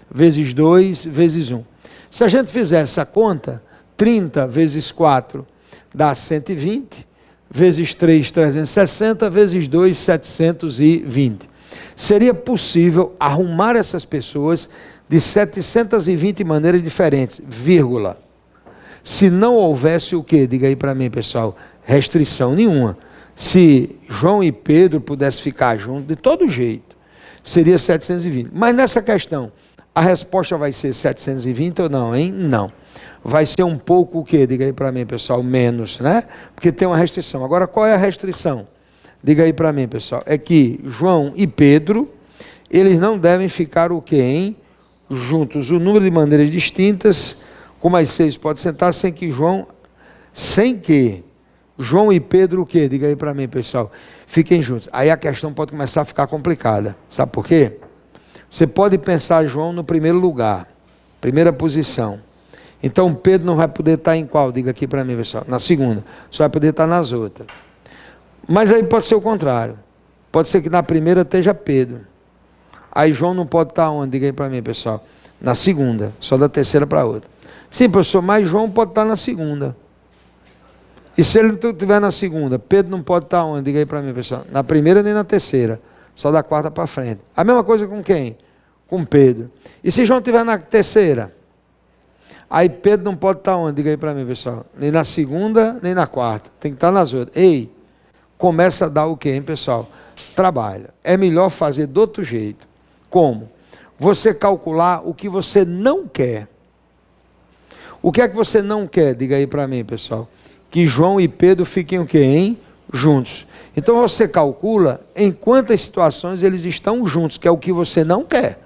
vezes 2, vezes 1. Se a gente fizer essa conta, 30 vezes 4 dá 120, vezes 3, 360, vezes 2, 720. Seria possível arrumar essas pessoas de 720 maneiras diferentes, vírgula. Se não houvesse o quê? Diga aí para mim, pessoal. Restrição nenhuma. Se João e Pedro pudessem ficar juntos, de todo jeito, seria 720. Mas nessa questão, a resposta vai ser 720 ou não, hein? Não. Vai ser um pouco o quê? Diga aí para mim, pessoal. Menos, né? Porque tem uma restrição. Agora, qual é a restrição? Diga aí para mim, pessoal. É que João e Pedro, eles não devem ficar o quê, hein? Juntos. O número de maneiras distintas... Como as 6 pode sentar sem que João e Pedro o quê? Diga aí para mim, pessoal. Fiquem juntos. Aí a questão pode começar a ficar complicada. Sabe por quê? Você pode pensar João no primeiro lugar, primeira posição. Então Pedro não vai poder estar em qual? Diga aqui para mim, pessoal. Na segunda. Só vai poder estar nas outras. Mas aí pode ser o contrário. Pode ser que na primeira esteja Pedro. Aí João não pode estar onde? Diga aí para mim, pessoal. Na segunda. Só da terceira para a outra. Sim, professor, mas João pode estar na segunda. E se ele estiver na segunda, Pedro não pode estar onde? Diga aí para mim, pessoal. Na primeira nem na terceira. Só da quarta para frente. A mesma coisa com quem? Com Pedro. E se João estiver na terceira? Aí Pedro não pode estar onde? Diga aí para mim, pessoal. Nem na segunda, nem na quarta. Tem que estar nas outras. Ei, começa a dar o quê, hein, pessoal? Trabalha. É melhor fazer do outro jeito. Como? Você calcular o que você não quer. O que é que você não quer? Diga aí para mim, pessoal. Que João e Pedro fiquem o quê, hein? Juntos. Então você calcula em quantas situações eles estão juntos, que é o que você não quer.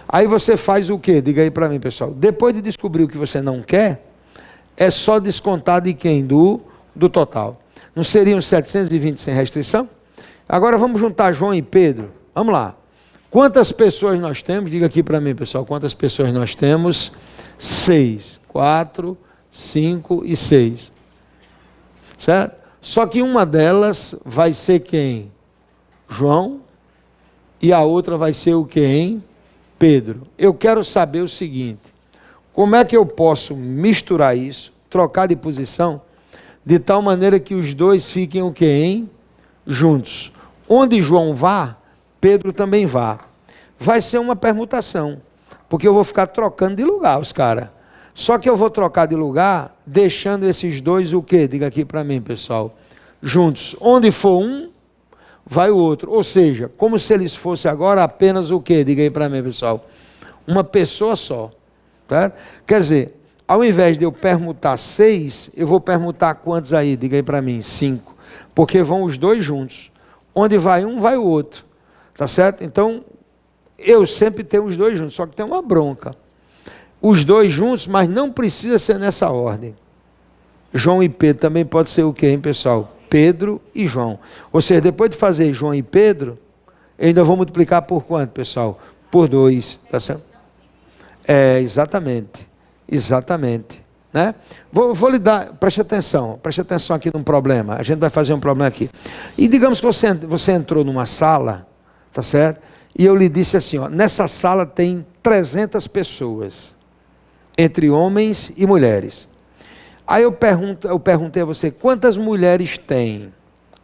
Aí você faz o quê? Diga aí para mim, pessoal. Depois de descobrir o que você não quer, é só descontar de quem? Do total. Não seriam 720 sem restrição? Agora vamos juntar João e Pedro. Vamos lá. Quantas pessoas nós temos? Diga aqui para mim, pessoal. Quantas pessoas nós temos? 6. 4, 5 e 6. Certo? Só que uma delas vai ser quem? João. E a outra vai ser o quem? Pedro. Eu quero saber o seguinte. Como é que eu posso misturar isso, trocar de posição, de tal maneira que os dois fiquem o quê? Juntos. Onde João vá, Pedro também vá. Vai ser uma permutação. Porque eu vou ficar trocando de lugar os caras. Só que eu vou trocar de lugar, deixando esses dois o quê? Diga aqui para mim, pessoal. Juntos. Onde for um, vai o outro. Ou seja, como se eles fossem agora apenas o quê? Diga aí para mim, pessoal. Uma pessoa só. Tá? Quer dizer, ao invés de eu permutar 6, eu vou permutar quantos aí? Diga aí para mim, 5. Porque vão os dois juntos. Onde vai um, vai o outro. Tá certo? Então, eu sempre tenho os dois juntos, só que tem uma bronca. Os dois juntos, mas não precisa ser nessa ordem. João e Pedro também pode ser o quê, hein, pessoal? Pedro e João. Ou seja, depois de fazer João e Pedro, eu ainda vou multiplicar por quanto, pessoal? Por 2, tá certo? Exatamente. Exatamente. Né? Vou lhe dar, preste atenção aqui num problema. A gente vai fazer um problema aqui. E digamos que você entrou numa sala, tá certo? E eu lhe disse assim, ó, nessa sala tem 300 pessoas, entre homens e mulheres. Aí eu perguntei a você, quantas mulheres tem?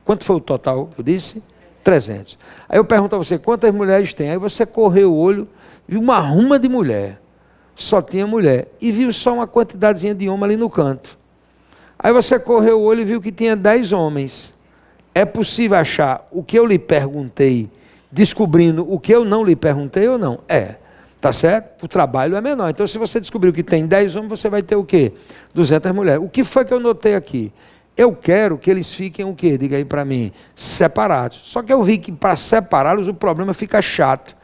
Quanto foi o total? Eu disse 300. Aí eu pergunto a você, quantas mulheres tem? Aí você correu o olho, viu uma ruma de mulher. Só tinha mulher. E viu só uma quantidadezinha de homem ali no canto. Aí você correu o olho e viu que tinha 10 homens. É possível achar o que eu lhe perguntei, descobrindo o que eu não lhe perguntei ou não? Tá certo? O trabalho é menor. Então, se você descobriu que tem 10 homens, você vai ter o quê? 200 mulheres. O que foi que eu notei aqui? Eu quero que eles fiquem o quê? Diga aí para mim. Separados. Só que eu vi que para separá-los o problema fica chato.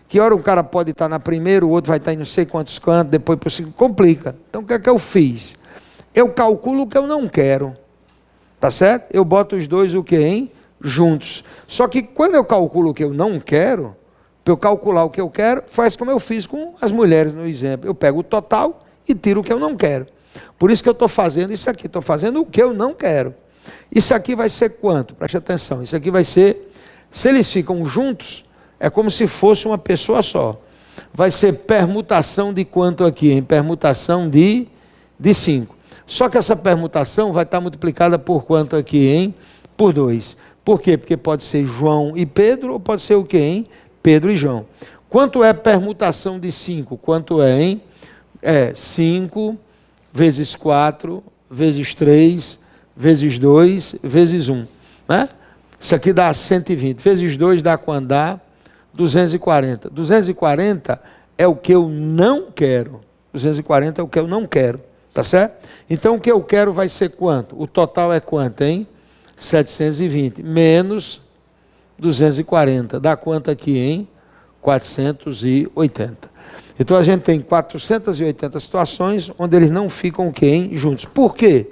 Que hora um cara pode estar na primeira, o outro vai estar em não sei quantos cantos, depois por segundo. Complica. Então, o que é que eu fiz? Eu calculo o que eu não quero. Tá certo? Eu boto os dois o quê, hein? Juntos. Só que quando eu calculo o que eu não quero, para eu calcular o que eu quero, faz como eu fiz com as mulheres no exemplo. Eu pego o total e tiro o que eu não quero. Por isso que eu estou fazendo isso aqui. Estou fazendo o que eu não quero. Isso aqui vai ser quanto? Preste atenção. Isso aqui vai ser, se eles ficam juntos, é como se fosse uma pessoa só. Vai ser permutação de quanto aqui? Em permutação de 5. Só que essa permutação vai estar multiplicada por quanto aqui, hein? Por 2. Por quê? Porque pode ser João e Pedro, ou pode ser o quê, hein? Pedro e João. Quanto é permutação de 5? Quanto é, hein? 5 vezes 4, vezes 3, vezes 2, vezes 1. Né? Isso aqui dá 120. Vezes 2 dá quando dá? 240. 240 é o que eu não quero. 240 é o que eu não quero. Tá certo? Então o que eu quero vai ser quanto? O total é quanto, hein? 720 menos 240. Dá quanto aqui, hein? 480. Então a gente tem 480 situações onde eles não ficam quem? Juntos. Por quê?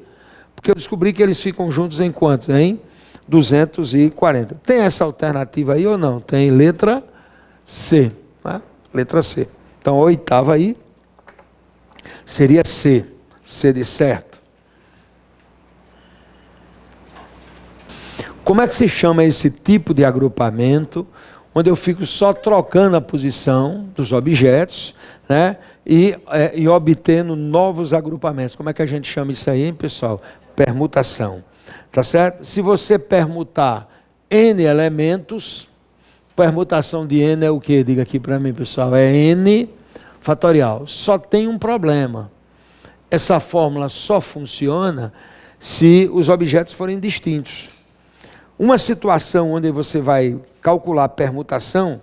Porque eu descobri que eles ficam juntos em quanto? Em 240. Tem essa alternativa aí ou não? Tem letra C. Né? Letra C. Então a oitava aí seria C. C de certo. Como é que se chama esse tipo de agrupamento, onde eu fico só trocando a posição dos objetos, né? E obtendo novos agrupamentos? Como é que a gente chama isso aí, hein, pessoal? Permutação. Tá certo? Se você permutar N elementos, permutação de N é o quê? Diga aqui para mim, pessoal. É N fatorial. Só tem um problema. Essa fórmula só funciona se os objetos forem distintos. Uma situação onde você vai calcular a permutação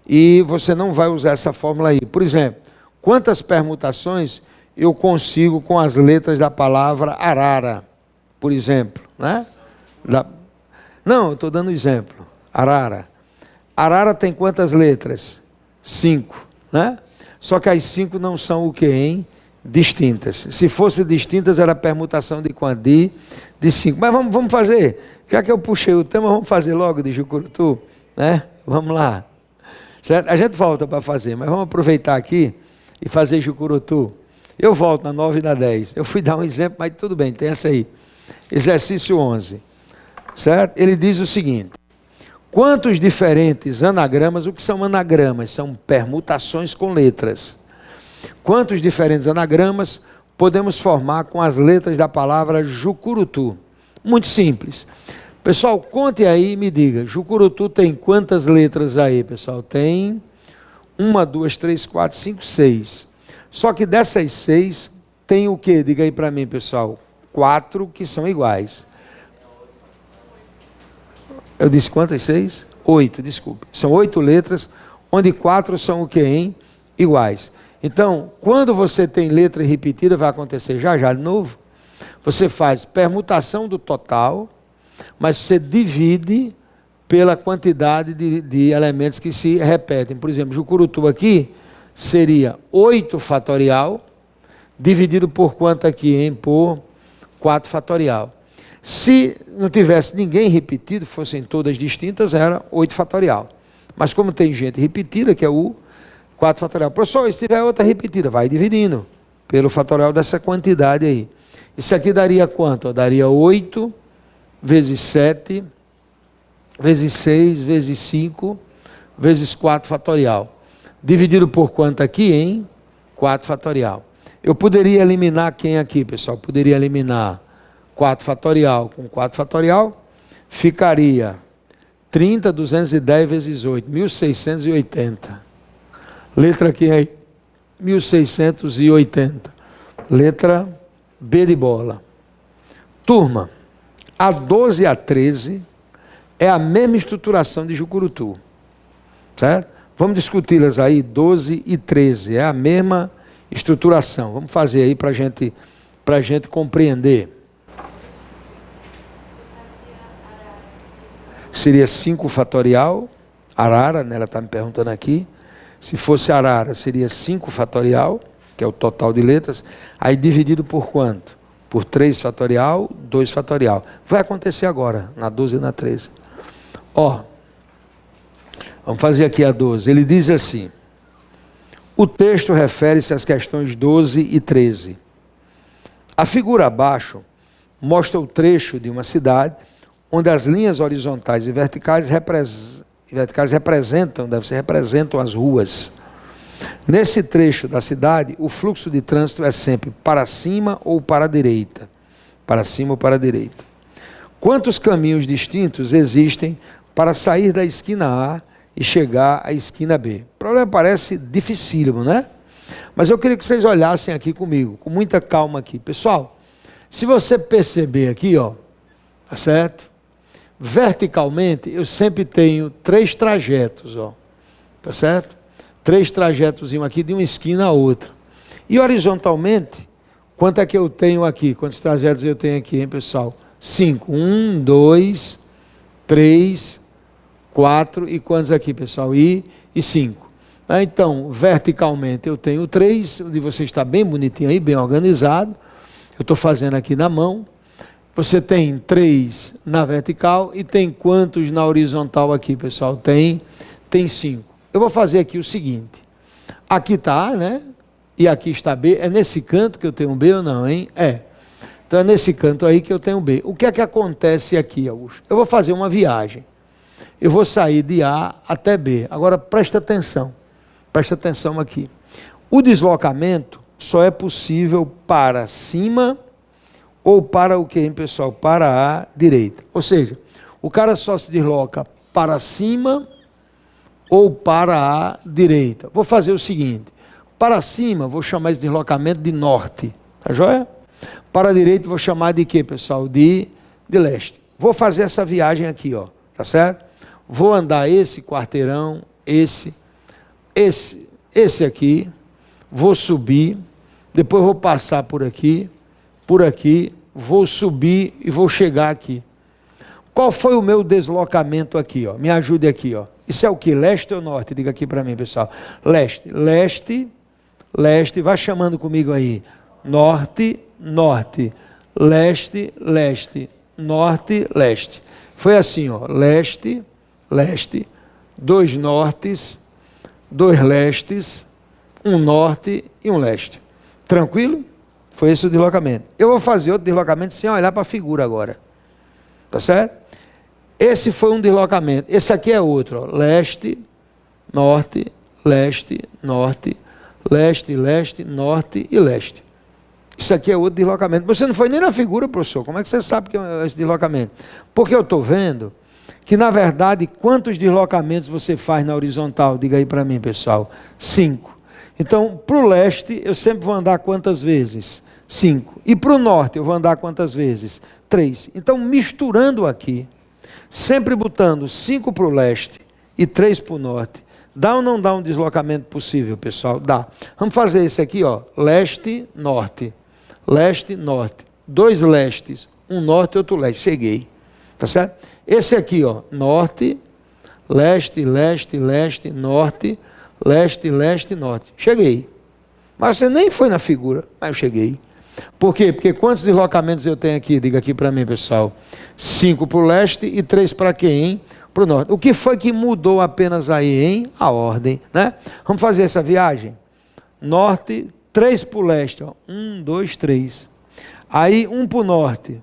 e você não vai usar essa fórmula aí. Por exemplo, quantas permutações eu consigo com as letras da palavra arara, por exemplo, né? Não, eu estou dando exemplo. Arara. Arara tem quantas letras? 5, né? Só que as 5 não são o quê, hein? Distintas. Se fossem distintas, era permutação de quanto? De 5. Mas vamos fazer. Já que eu puxei o tema, vamos fazer logo de Jucurutu, né? Vamos lá. Certo? A gente volta para fazer, mas vamos aproveitar aqui e fazer Jucurutu. Eu volto na 9 e na 10. Eu fui dar um exemplo, mas tudo bem, tem essa aí. Exercício 11. Certo? Ele diz o seguinte: quantos diferentes anagramas, o que são anagramas? São permutações com letras. Quantos diferentes anagramas podemos formar com as letras da palavra Jucurutu? Muito simples. Pessoal, conte aí e me diga, Jucurutu tem quantas letras aí, pessoal? Tem 1, 2, 3, 4, 5, 6. Só que dessas 6, tem o quê? Diga aí para mim, pessoal. 4 que são iguais. Eu disse quantas? 6? 8, desculpe. São 8 letras, onde 4 são o quê, hein? Iguais. Então, quando você tem letra repetida, vai acontecer já de novo. Você faz permutação do total, mas você divide pela quantidade de elementos que se repetem. Por exemplo, Jucurutu aqui seria 8 fatorial, dividido por quanto aqui, hein? Por 4 fatorial. Se não tivesse ninguém repetido, fossem todas distintas, era 8 fatorial. Mas como tem gente repetida, que é o 4 fatorial. Professor, se tiver outra repetida, vai dividindo pelo fatorial dessa quantidade aí. Isso aqui daria quanto? Daria 8 vezes 7, vezes 6, vezes 5, vezes 4 fatorial. Dividido por quanto aqui, hein? 4 fatorial. Eu poderia eliminar quem aqui, pessoal? Poderia eliminar 4 fatorial com 4 fatorial. Ficaria 30, 210 vezes 8, 1680. Letra aqui aí, 1680. Letra B de bola. Turma, a 12 e a 13 é a mesma estruturação de Jucurutu. Certo? Vamos discuti-las aí, 12 e 13. É a mesma estruturação. Vamos fazer aí para a gente compreender. Seria 5 fatorial. Arara, né, ela está me perguntando aqui. Se fosse arara, seria 5 fatorial, que é o total de letras. Aí dividido por quanto? Por 3 fatorial, 2 fatorial. Vai acontecer agora, na 12 e na 13. Ó, vamos fazer aqui a 12. Ele diz assim: o texto refere-se às questões 12 e 13. A figura abaixo mostra o trecho de uma cidade onde as linhas horizontais e verticais representam as ruas. Nesse trecho da cidade, o fluxo de trânsito é sempre para cima ou para a direita. Para cima ou para a direita. Quantos caminhos distintos existem para sair da esquina A e chegar à esquina B? O problema parece dificílimo, né? Mas eu queria que vocês olhassem aqui comigo, com muita calma aqui. Pessoal, se você perceber aqui, ó, tá certo? Verticalmente, eu sempre tenho 3 trajetos, ó, tá certo? 3 trajetos aqui de uma esquina a outra. E horizontalmente, quanto é que eu tenho aqui? Quantos trajetos eu tenho aqui, hein, pessoal? 5. 1, 2, 3, 4 e quantos aqui, pessoal? E 5. Então, verticalmente eu tenho 3, onde você está bem bonitinho aí, bem organizado. Eu estou fazendo aqui na mão. Você tem 3 na vertical e tem quantos na horizontal aqui, pessoal? Tem 5. Eu vou fazer aqui o seguinte. Aqui está A, né? E aqui está B. É nesse canto que eu tenho B ou não, hein? É. Então é nesse canto aí que eu tenho B. O que é que acontece aqui, Augusto? Eu vou fazer uma viagem. Eu vou sair de A até B. Agora presta atenção. Presta atenção aqui. O deslocamento só é possível para cima ou para o que, hein, pessoal? Para a direita. Ou seja, o cara só se desloca para cima ou para a direita. Vou fazer o seguinte. Para cima, vou chamar esse deslocamento de norte. Tá joia? Para a direita, vou chamar de quê, pessoal? De leste. Vou fazer essa viagem aqui, ó. Tá certo? Vou andar esse quarteirão, esse aqui. Vou subir. Depois vou passar por aqui, vou subir e vou chegar aqui. Qual foi o meu deslocamento aqui, ó? Me ajude aqui, ó. Isso é o que? Leste ou norte? Diga aqui para mim, pessoal. Leste, vai chamando comigo aí. Norte, leste, norte, leste. Foi assim, ó. Leste, 2 nortes, 2 lestes, 1 norte e 1 leste. Tranquilo? Foi esse o deslocamento. Eu vou fazer outro deslocamento sem olhar para a figura agora. Tá certo? Esse foi um deslocamento. Esse aqui é outro. Ó. Leste, norte, leste, norte, norte e leste. Isso aqui é outro deslocamento. Você não foi nem na figura, professor. Como é que você sabe que é esse deslocamento? Porque eu estou vendo que, na verdade, quantos deslocamentos você faz na horizontal? Diga aí para mim, pessoal. 5. Então, para o leste, eu sempre vou andar quantas vezes? 5. E para o norte, eu vou andar quantas vezes? 3. Então, misturando aqui, sempre botando 5 para o leste e 3 para o norte, dá ou não dá um deslocamento possível, pessoal? Dá. Vamos fazer esse aqui, ó. Leste, norte. 2 lestes, 1 norte e outro leste. Cheguei. Tá certo? Esse aqui, ó. Norte, leste, norte, leste, norte. Cheguei. Mas você nem foi na figura, mas eu cheguei. Por quê? Porque quantos deslocamentos eu tenho aqui? Diga aqui para mim, pessoal. 5 para o leste e 3 para quem, hein? Para o norte. O que foi que mudou apenas aí, hein? A ordem, né? Vamos fazer essa viagem? Norte, 3 para o leste. Ó. 1, 2, 3. Aí 1 para o norte,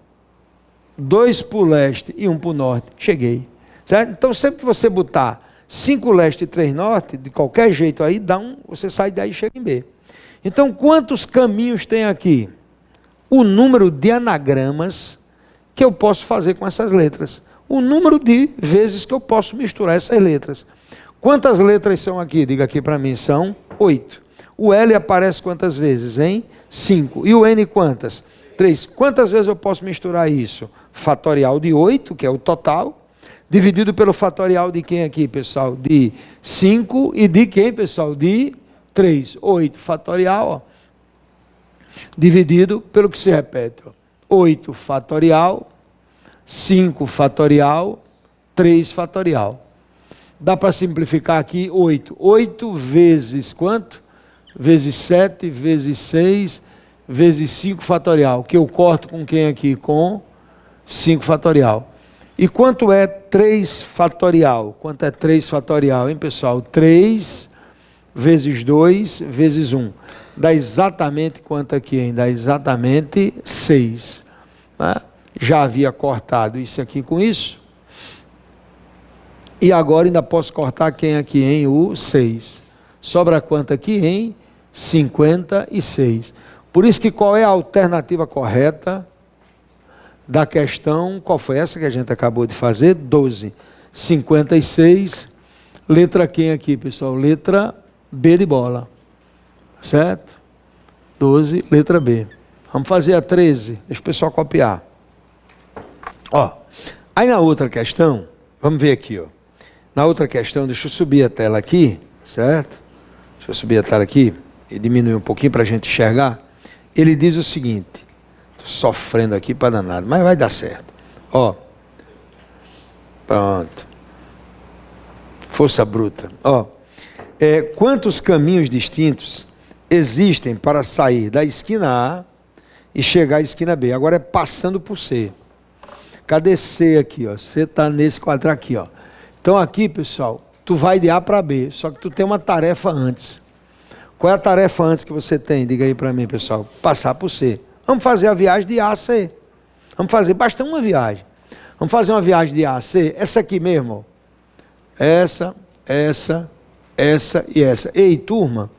2 para o leste e 1 para o norte. Cheguei. Certo? Então sempre que você botar 5 leste e 3 norte, de qualquer jeito aí, você sai daí e chega em B. Então, quantos caminhos tem aqui? O número de anagramas que eu posso fazer com essas letras. O número de vezes que eu posso misturar essas letras. Quantas letras são aqui? Diga aqui para mim, são 8. O L aparece quantas vezes, hein? 5. E o N quantas? 3. Quantas vezes eu posso misturar isso? Fatorial de 8, que é o total, dividido pelo fatorial de quem aqui, pessoal? De 5 e de quem, pessoal? De 3. 8 fatorial, ó, dividido pelo que se repete. Ó. 8 fatorial, 5 fatorial, 3 fatorial. Dá para simplificar aqui 8. 8 vezes quanto? Vezes 7, vezes 6, vezes 5 fatorial. Que eu corto com quem aqui? Com 5 fatorial. E quanto é 3 fatorial? Quanto é 3 fatorial, hein, pessoal? 3 vezes 2 vezes 1. Dá exatamente quanto aqui, hein? Dá exatamente 6. Né? Já havia cortado isso aqui com isso. E agora ainda posso cortar quem aqui, hein? O 6. Sobra quanto aqui, hein? 56. Por isso que qual é a alternativa correta da questão? Qual foi essa que a gente acabou de fazer? 12. 56. Letra quem aqui, pessoal? Letra B de bola. Certo? 12, letra B. Vamos fazer a 13. Deixa o pessoal copiar. Ó. Aí na outra questão, vamos ver aqui, ó. Na outra questão, deixa eu subir a tela aqui, certo? Deixa eu subir a tela aqui e diminuir um pouquinho para a gente enxergar. Ele diz o seguinte, estou sofrendo aqui para danado, mas vai dar certo. Ó, pronto. Força bruta. Ó, quantos caminhos distintos existem para sair da esquina A e chegar à esquina B. Agora é passando por C. Cadê C aqui, ó? C está nesse quadrado aqui, ó. Então aqui, pessoal, tu vai de A para B, só que tu tem uma tarefa antes. Qual é a tarefa antes que você tem? Diga aí para mim, pessoal. Passar por C. Vamos fazer a viagem de A a C. Vamos fazer, basta uma viagem. Vamos fazer uma viagem de A a C. Essa aqui mesmo, ó. Essa e essa. Ei, turma,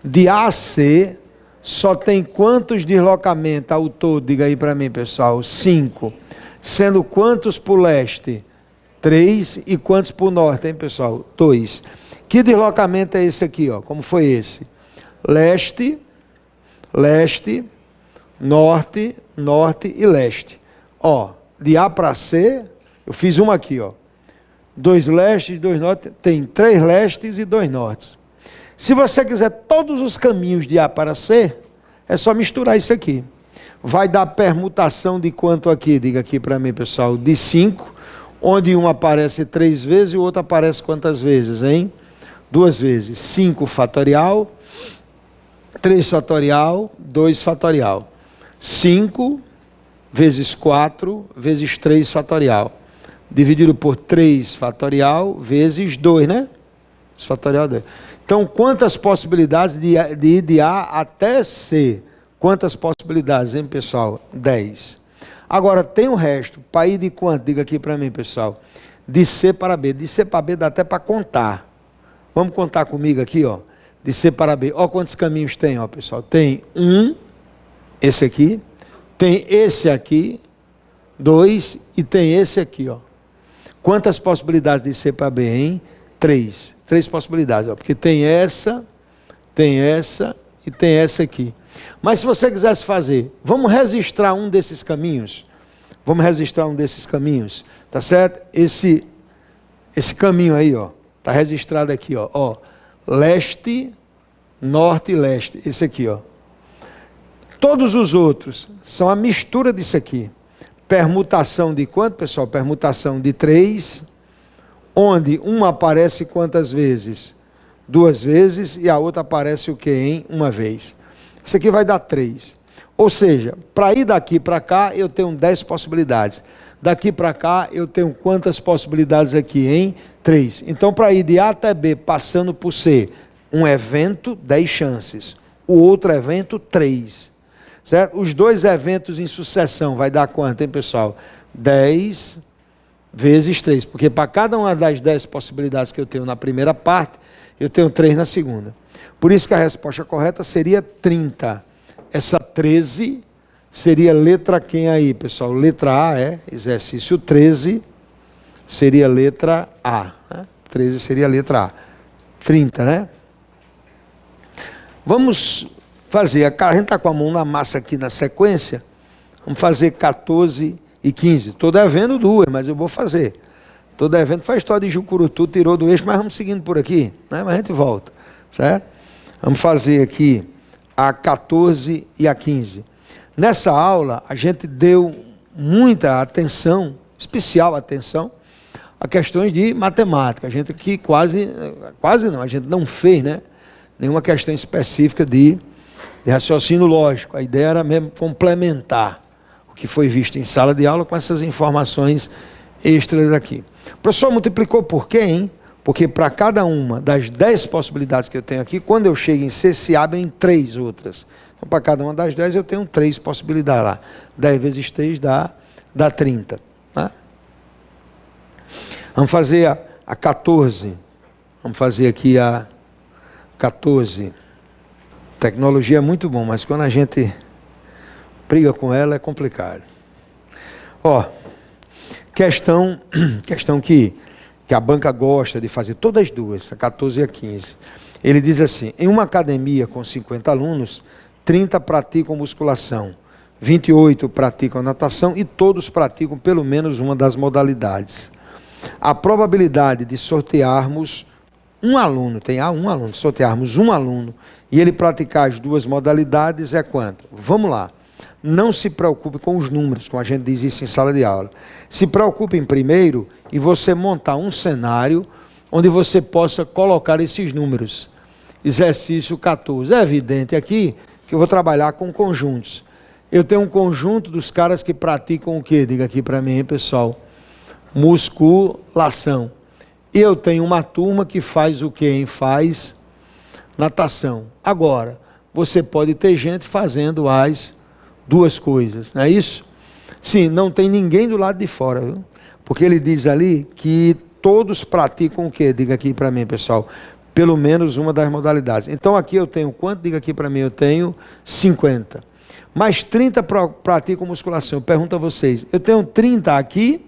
de A a C só tem quantos deslocamentos ao todo? Diga aí para mim, pessoal. 5. Sendo quantos para o leste? 3. E quantos para o norte, hein, pessoal? 2. Que deslocamento é esse aqui, ó? Como foi esse? Leste, norte e leste. Ó, de A para C, eu fiz uma aqui, ó. 2 lestes, 2 nortes, tem 3 lestes e 2 nortes. Se você quiser todos os caminhos de A para C, é só misturar isso aqui. Vai dar permutação de quanto aqui? Diga aqui para mim, pessoal. De 5, onde um aparece 3 vezes e o outro aparece quantas vezes, hein? 2 vezes. 5 fatorial, 3 fatorial, 2 fatorial. 5 vezes 4 vezes 3 fatorial. Dividido por 3 fatorial vezes 2, né? Fatorial 2. Então, quantas possibilidades de ir de A até C? Quantas possibilidades, hein, pessoal? 10. Agora, tem o resto. Para ir de quanto? Diga aqui para mim, pessoal. De C para B. De C para B dá até para contar. Vamos contar comigo aqui, ó. De C para B. Ó quantos caminhos tem, ó, pessoal. Tem 1, esse aqui. Tem esse aqui, 2, e tem esse aqui, ó. Quantas possibilidades de C para B, hein? 3. 3 possibilidades, ó. Porque tem essa e tem essa aqui. Mas se você quisesse fazer, vamos registrar um desses caminhos. Vamos registrar um desses caminhos, tá certo? Esse caminho aí, ó, tá registrado aqui, ó, leste, norte e leste, esse aqui, ó. Todos os outros são a mistura disso aqui. Permutação de quanto, pessoal? Permutação de 3, onde uma aparece quantas vezes? 2 vezes, e a outra aparece o quê, hein? 1 vez. Isso aqui vai dar 3. Ou seja, para ir daqui para cá, eu tenho 10 possibilidades. Daqui para cá, eu tenho quantas possibilidades aqui, hein? 3. Então, para ir de A até B, passando por C, um evento, 10 chances. O outro evento, 3. Certo? Os 2 eventos em sucessão vai dar quanto, hein, pessoal? 10 vezes 3. Porque para cada uma das 10 possibilidades que eu tenho na primeira parte, eu tenho 3 na segunda. Por isso que a resposta correta seria 30. Essa 13 seria letra quem aí, pessoal? Letra A é exercício 13, seria letra A. Né? 13 seria letra A. 30, né? Vamos fazer, a gente está com a mão na massa aqui na sequência, vamos fazer 14 e 15. Estou devendo 2, mas eu vou fazer. Estou devendo, faz história de Jucurutu, tirou do eixo, mas vamos seguindo por aqui, né? Mas a gente volta, certo? Vamos fazer aqui a 14 e a 15. Nessa aula, a gente deu muita atenção, especial atenção, a questões de matemática. A gente aqui quase não, a gente não fez, né? Nenhuma questão específica de raciocínio lógico. A ideia era mesmo complementar o que foi visto em sala de aula com essas informações extras aqui. O professor multiplicou por quê, hein? Porque para cada uma das 10 possibilidades que eu tenho aqui, quando eu chego em C, se abrem 3 outras. Então, para cada uma das 10, eu tenho 3 possibilidades lá. 10 vezes 3 dá 30. Tá? Vamos fazer a 14. Vamos fazer aqui a 14. Tecnologia é muito bom, mas quando a gente briga com ela é complicado. Ó, questão que a banca gosta de fazer, todas as duas, a 14 e a 15. Ele diz assim: em uma academia com 50 alunos, 30 praticam musculação, 28 praticam natação e todos praticam pelo menos uma das modalidades. A probabilidade de sortearmos um aluno, sortearmos um aluno e ele praticar as 2 modalidades é quanto? Vamos lá. Não se preocupe com os números, como a gente diz isso em sala de aula. Se preocupe em primeiro em você montar um cenário onde você possa colocar esses números. Exercício 14. É evidente aqui que eu vou trabalhar com conjuntos. Eu tenho um conjunto dos caras que praticam o quê? Diga aqui para mim, hein, pessoal. Musculação. Eu tenho uma turma que faz o quê? Faz natação. Agora, você pode ter gente fazendo as duas coisas, não é isso? Sim, não tem ninguém do lado de fora, viu? Porque ele diz ali que todos praticam o quê? Diga aqui para mim, pessoal. Pelo menos uma das modalidades. Então aqui eu tenho quanto? Diga aqui para mim, eu tenho 50. Mais 30 praticam musculação. Eu pergunto a vocês, eu tenho 30 aqui,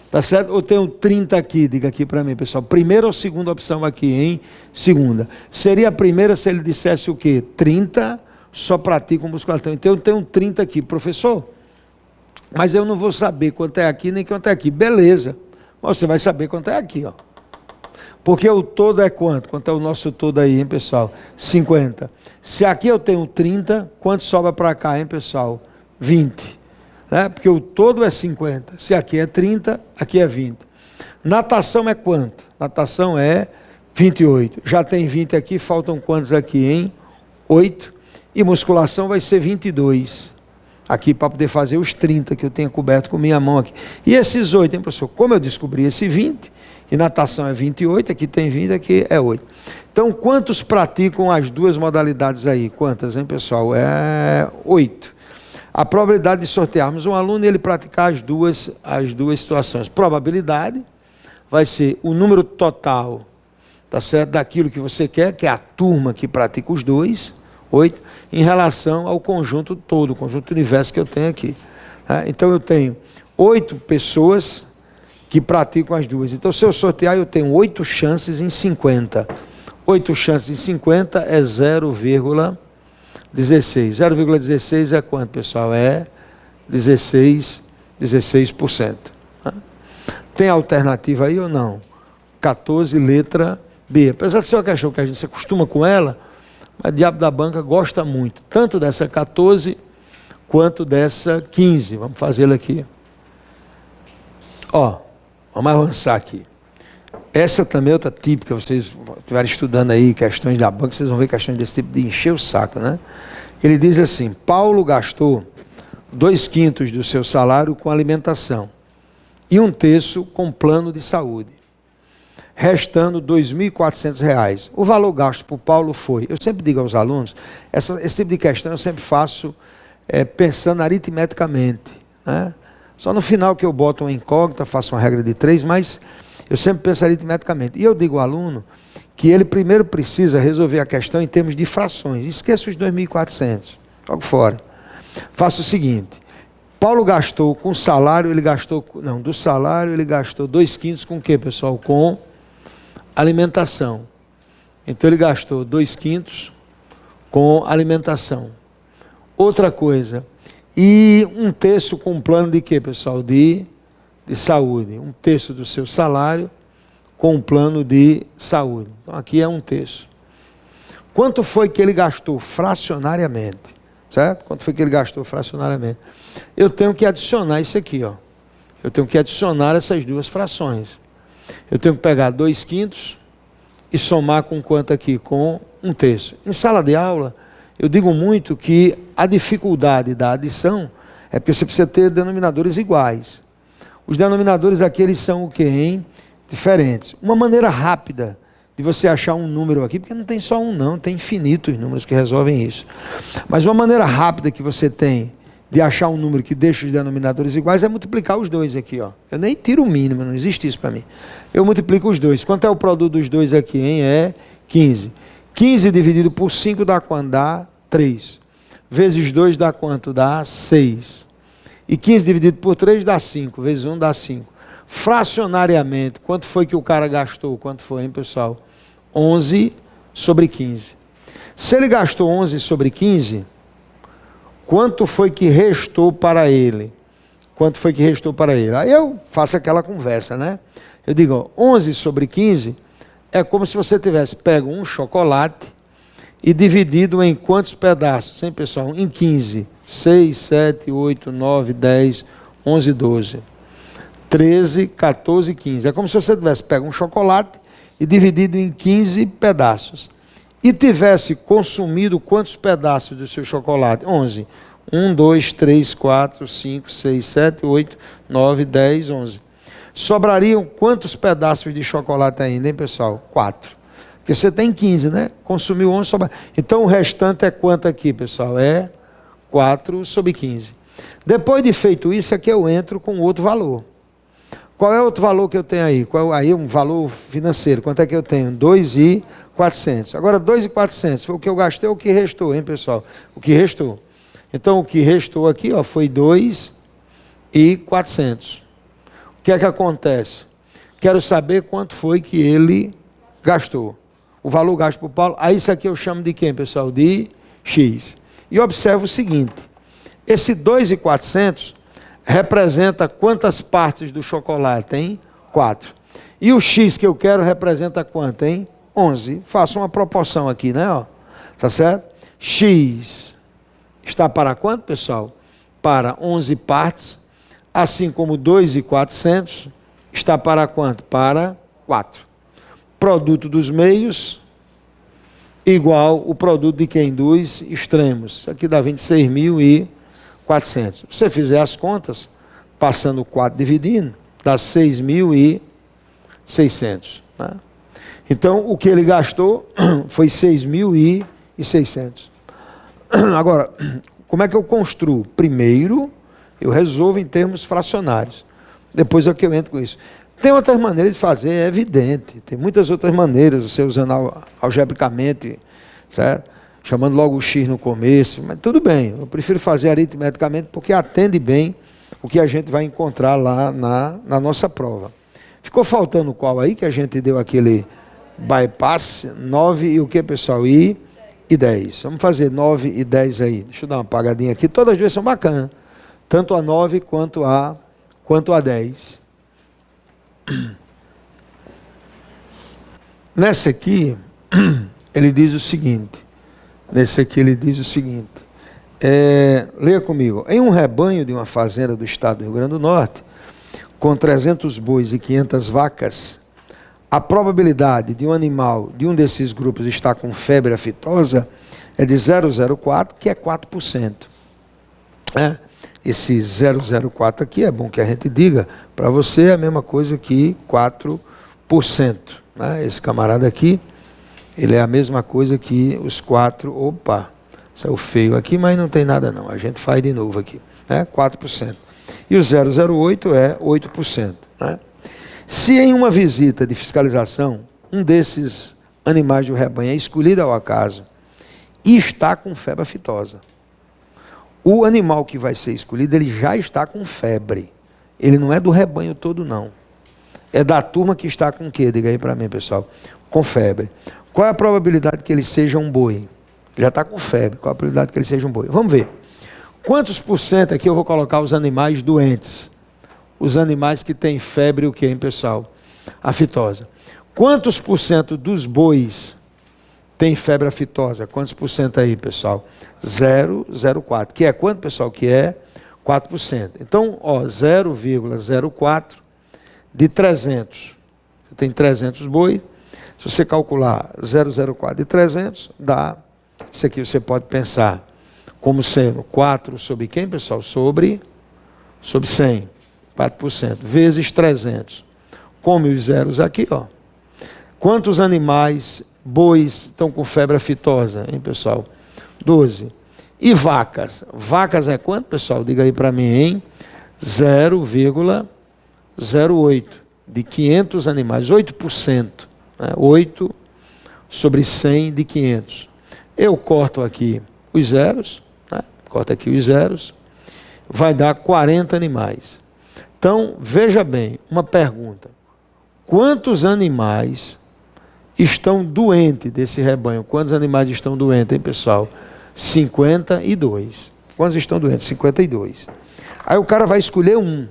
tá certo? Ou tenho 30 aqui? Diga aqui para mim, pessoal. Primeira ou segunda opção aqui, hein? Segunda. Seria a primeira se ele dissesse o quê? 30 só praticam musculação. Então eu tenho 30 aqui, professor. Mas eu não vou saber quanto é aqui nem quanto é aqui. Beleza. Mas você vai saber quanto é aqui, ó. Porque o todo é quanto? Quanto é o nosso todo aí, hein, pessoal? 50. Se aqui eu tenho 30, quanto sobra para cá, hein, pessoal? 20. Né? Porque o todo é 50. Se aqui é 30, aqui é 20. Natação é quanto? Natação é 28. Já tem 20 aqui, faltam quantos aqui, hein? 8. E musculação vai ser 22. Aqui para poder fazer os 30 que eu tenho coberto com minha mão aqui. E esses 8, hein, professor? Como eu descobri esse 20... E natação é 28, aqui tem 20, aqui é 8. Então, quantos praticam as duas modalidades aí? Quantas, hein, pessoal? É 8. A probabilidade de sortearmos um aluno e ele praticar as duas situações. Probabilidade vai ser o número total, tá certo? Daquilo que você quer, que é a turma que pratica os dois, 8, em relação ao conjunto todo, o conjunto universo que eu tenho aqui. Tá? Então, eu tenho 8 pessoas que praticam as duas. Então, se eu sortear, eu tenho 8 chances em 50. 8 chances em 50 é 0,16. 0,16 é quanto, pessoal? É 16%. Tem alternativa aí ou não? 14, letra B. Apesar de ser uma questão que a gente se acostuma com ela, mas o diabo da banca gosta muito, tanto dessa 14 quanto dessa 15. Vamos fazê-la aqui. Ó. Vamos avançar aqui. Essa também é outra típica, vocês estiverem estudando aí questões da banca, vocês vão ver questões desse tipo de encher o saco, né? Ele diz assim, Paulo gastou 2/5 do seu salário com alimentação e 1/3 com plano de saúde, restando R$ 2.400. O valor gasto por Paulo foi, eu sempre digo aos alunos, esse tipo de questão eu sempre faço pensando aritmeticamente, né? Só no final que eu boto uma incógnita, faço uma regra de 3, mas eu sempre penso aritmeticamente. E eu digo ao aluno que ele primeiro precisa resolver a questão em termos de frações. Esqueça os 2.400, jogo fora. Faça o seguinte, Paulo gastou com salário, do salário ele gastou 2/5 com o quê, pessoal? Com alimentação. Então ele gastou 2/5 com alimentação. Outra coisa... E 1/3 com um plano de quê, pessoal? De saúde. 1/3 do seu salário com um plano de saúde. Então aqui é 1/3. Quanto foi que ele gastou fracionariamente? Certo? Quanto foi que ele gastou fracionariamente? Eu tenho que adicionar isso aqui, ó. Eu tenho que adicionar essas duas frações. Eu tenho que pegar 2/5 e somar com quanto aqui? Com 1/3. Em sala de aula... Eu digo muito que a dificuldade da adição é porque você precisa ter denominadores iguais. Os denominadores aqui, eles são o quê, hein? Diferentes. Uma maneira rápida de você achar um número aqui, porque não tem só um não, tem infinitos números que resolvem isso. Mas uma maneira rápida que você tem de achar um número que deixa os denominadores iguais é multiplicar os dois aqui, ó. Eu nem tiro o mínimo, não existe isso para mim. Eu multiplico os dois. Quanto é o produto dos dois aqui, hein? É 15. 15 dividido por 5 dá quanto? Dá 3. Vezes 2 dá quanto? Dá 6. E 15 dividido por 3 dá 5. Vezes 1 dá 5. Fracionariamente, quanto foi que o cara gastou? Quanto foi, hein, pessoal? 11/15. Se ele gastou 11/15, quanto foi que restou para ele? Quanto foi que restou para ele? Aí eu faço aquela conversa, né? Eu digo, ó, 11/15 é como se você tivesse pego um chocolate e dividido em quantos pedaços? Hein, pessoal? Em 15. 6, 7, 8, 9, 10, 11, 12. 13, 14, 15. É como se você tivesse pego um chocolate e dividido em 15 pedaços. E tivesse consumido quantos pedaços do seu chocolate? 11. 1, 2, 3, 4, 5, 6, 7, 8, 9, 10, 11. Sobrariam quantos pedaços de chocolate ainda, hein, pessoal? 4. Porque você tem 15, né? Consumiu 11, sobra. Então o restante é quanto aqui, pessoal? É 4 sobre 15. Depois de feito isso, aqui eu entro com outro valor. Qual é o outro valor que eu tenho aí? Aí um valor financeiro. Quanto é que eu tenho? 2.400. Agora, 2.400 foi o que eu gastei ou o que restou, hein, pessoal? O que restou. Então, o que restou aqui, ó, foi 2.400. O que é que acontece? Quero saber quanto foi que ele gastou. O valor gasto por Paulo. Aí isso aqui eu chamo de quem, pessoal? De X. E observa o seguinte. Esse 2.400 representa quantas partes do chocolate, hein? 4. E o X que eu quero representa quanto, hein? 11. Faço uma proporção aqui, né? Ó. Tá certo? X está para quanto, pessoal? Para 11 partes. Assim como 2.400 está para quanto? Para 4. Produto dos meios igual o produto de quem? Dos extremos. Isso aqui dá 26.400. Se você fizer as contas, passando 4 dividindo, dá 6.600. Né? Então, o que ele gastou foi 6.600. Agora, como é que eu construo? Primeiro, eu resolvo em termos fracionários. Depois é que eu entro com isso. Tem outras maneiras de fazer, é evidente. Tem muitas outras maneiras, você usando algebricamente, certo? Chamando logo o X no começo, mas tudo bem, eu prefiro fazer aritmeticamente porque atende bem o que a gente vai encontrar lá na nossa prova. Ficou faltando qual aí que a gente deu aquele bypass? 9 e o que, pessoal? E 10. Vamos fazer 9 e 10 aí. Deixa eu dar uma apagadinha aqui. Todas as duas são bacanas. Tanto a 9 quanto a 10. Nessa aqui, ele diz o seguinte. Nesse aqui ele diz o seguinte. Leia comigo. Em um rebanho de uma fazenda do estado do Rio Grande do Norte, com 300 bois e 500 vacas, a probabilidade de um animal de um desses grupos estar com febre aftosa é de 0,04, que é 4%. Esse 0,04 aqui é bom que a gente diga, para você é a mesma coisa que 4%. Né? Esse camarada aqui, ele é a mesma coisa que os 4%. Opa, saiu feio aqui, mas não tem nada não. A gente faz de novo aqui. 4%. E o 0,08 é 8%. Né? Se em uma visita de fiscalização, um desses animais do rebanho é escolhido ao acaso e está com febre aftosa, o animal que vai ser escolhido, ele já está com febre. Ele não é do rebanho todo, não. É da turma que está com o quê? Diga aí para mim, pessoal. Com febre. Qual é a probabilidade que ele seja um boi? Já está com febre. Qual é a probabilidade que ele seja um boi? Vamos ver. Quantos por cento aqui eu vou colocar os animais doentes? Os animais que têm febre, o quê, hein, pessoal? Aftosa. Quantos por cento dos bois tem febre aftosa? Quantos por cento aí, pessoal? 0,04. Que é quanto, pessoal? Que é 4%. Então, 0,04 de 300. Você tem 300 bois. Se você calcular 0,04 de 300, dá. Isso aqui você pode pensar como sendo 4 sobre quem, pessoal? Sobre 100. 4%. Vezes 300. Come os zeros aqui, ó. Quantos animais, bois, estão com febre aftosa, hein, pessoal? 12. E vacas? Vacas é quanto, pessoal? Diga aí para mim, hein? 0,08. De 500 animais, 8%. Né? 8 sobre 100 de 500. Eu corto aqui os zeros, né? Corto aqui os zeros, vai dar 40 animais. Então, veja bem, uma pergunta. Quantos animais estão doentes desse rebanho? Quantos animais estão doentes, hein, pessoal? 52. Quantos estão doentes? 52. Aí o cara vai escolher um,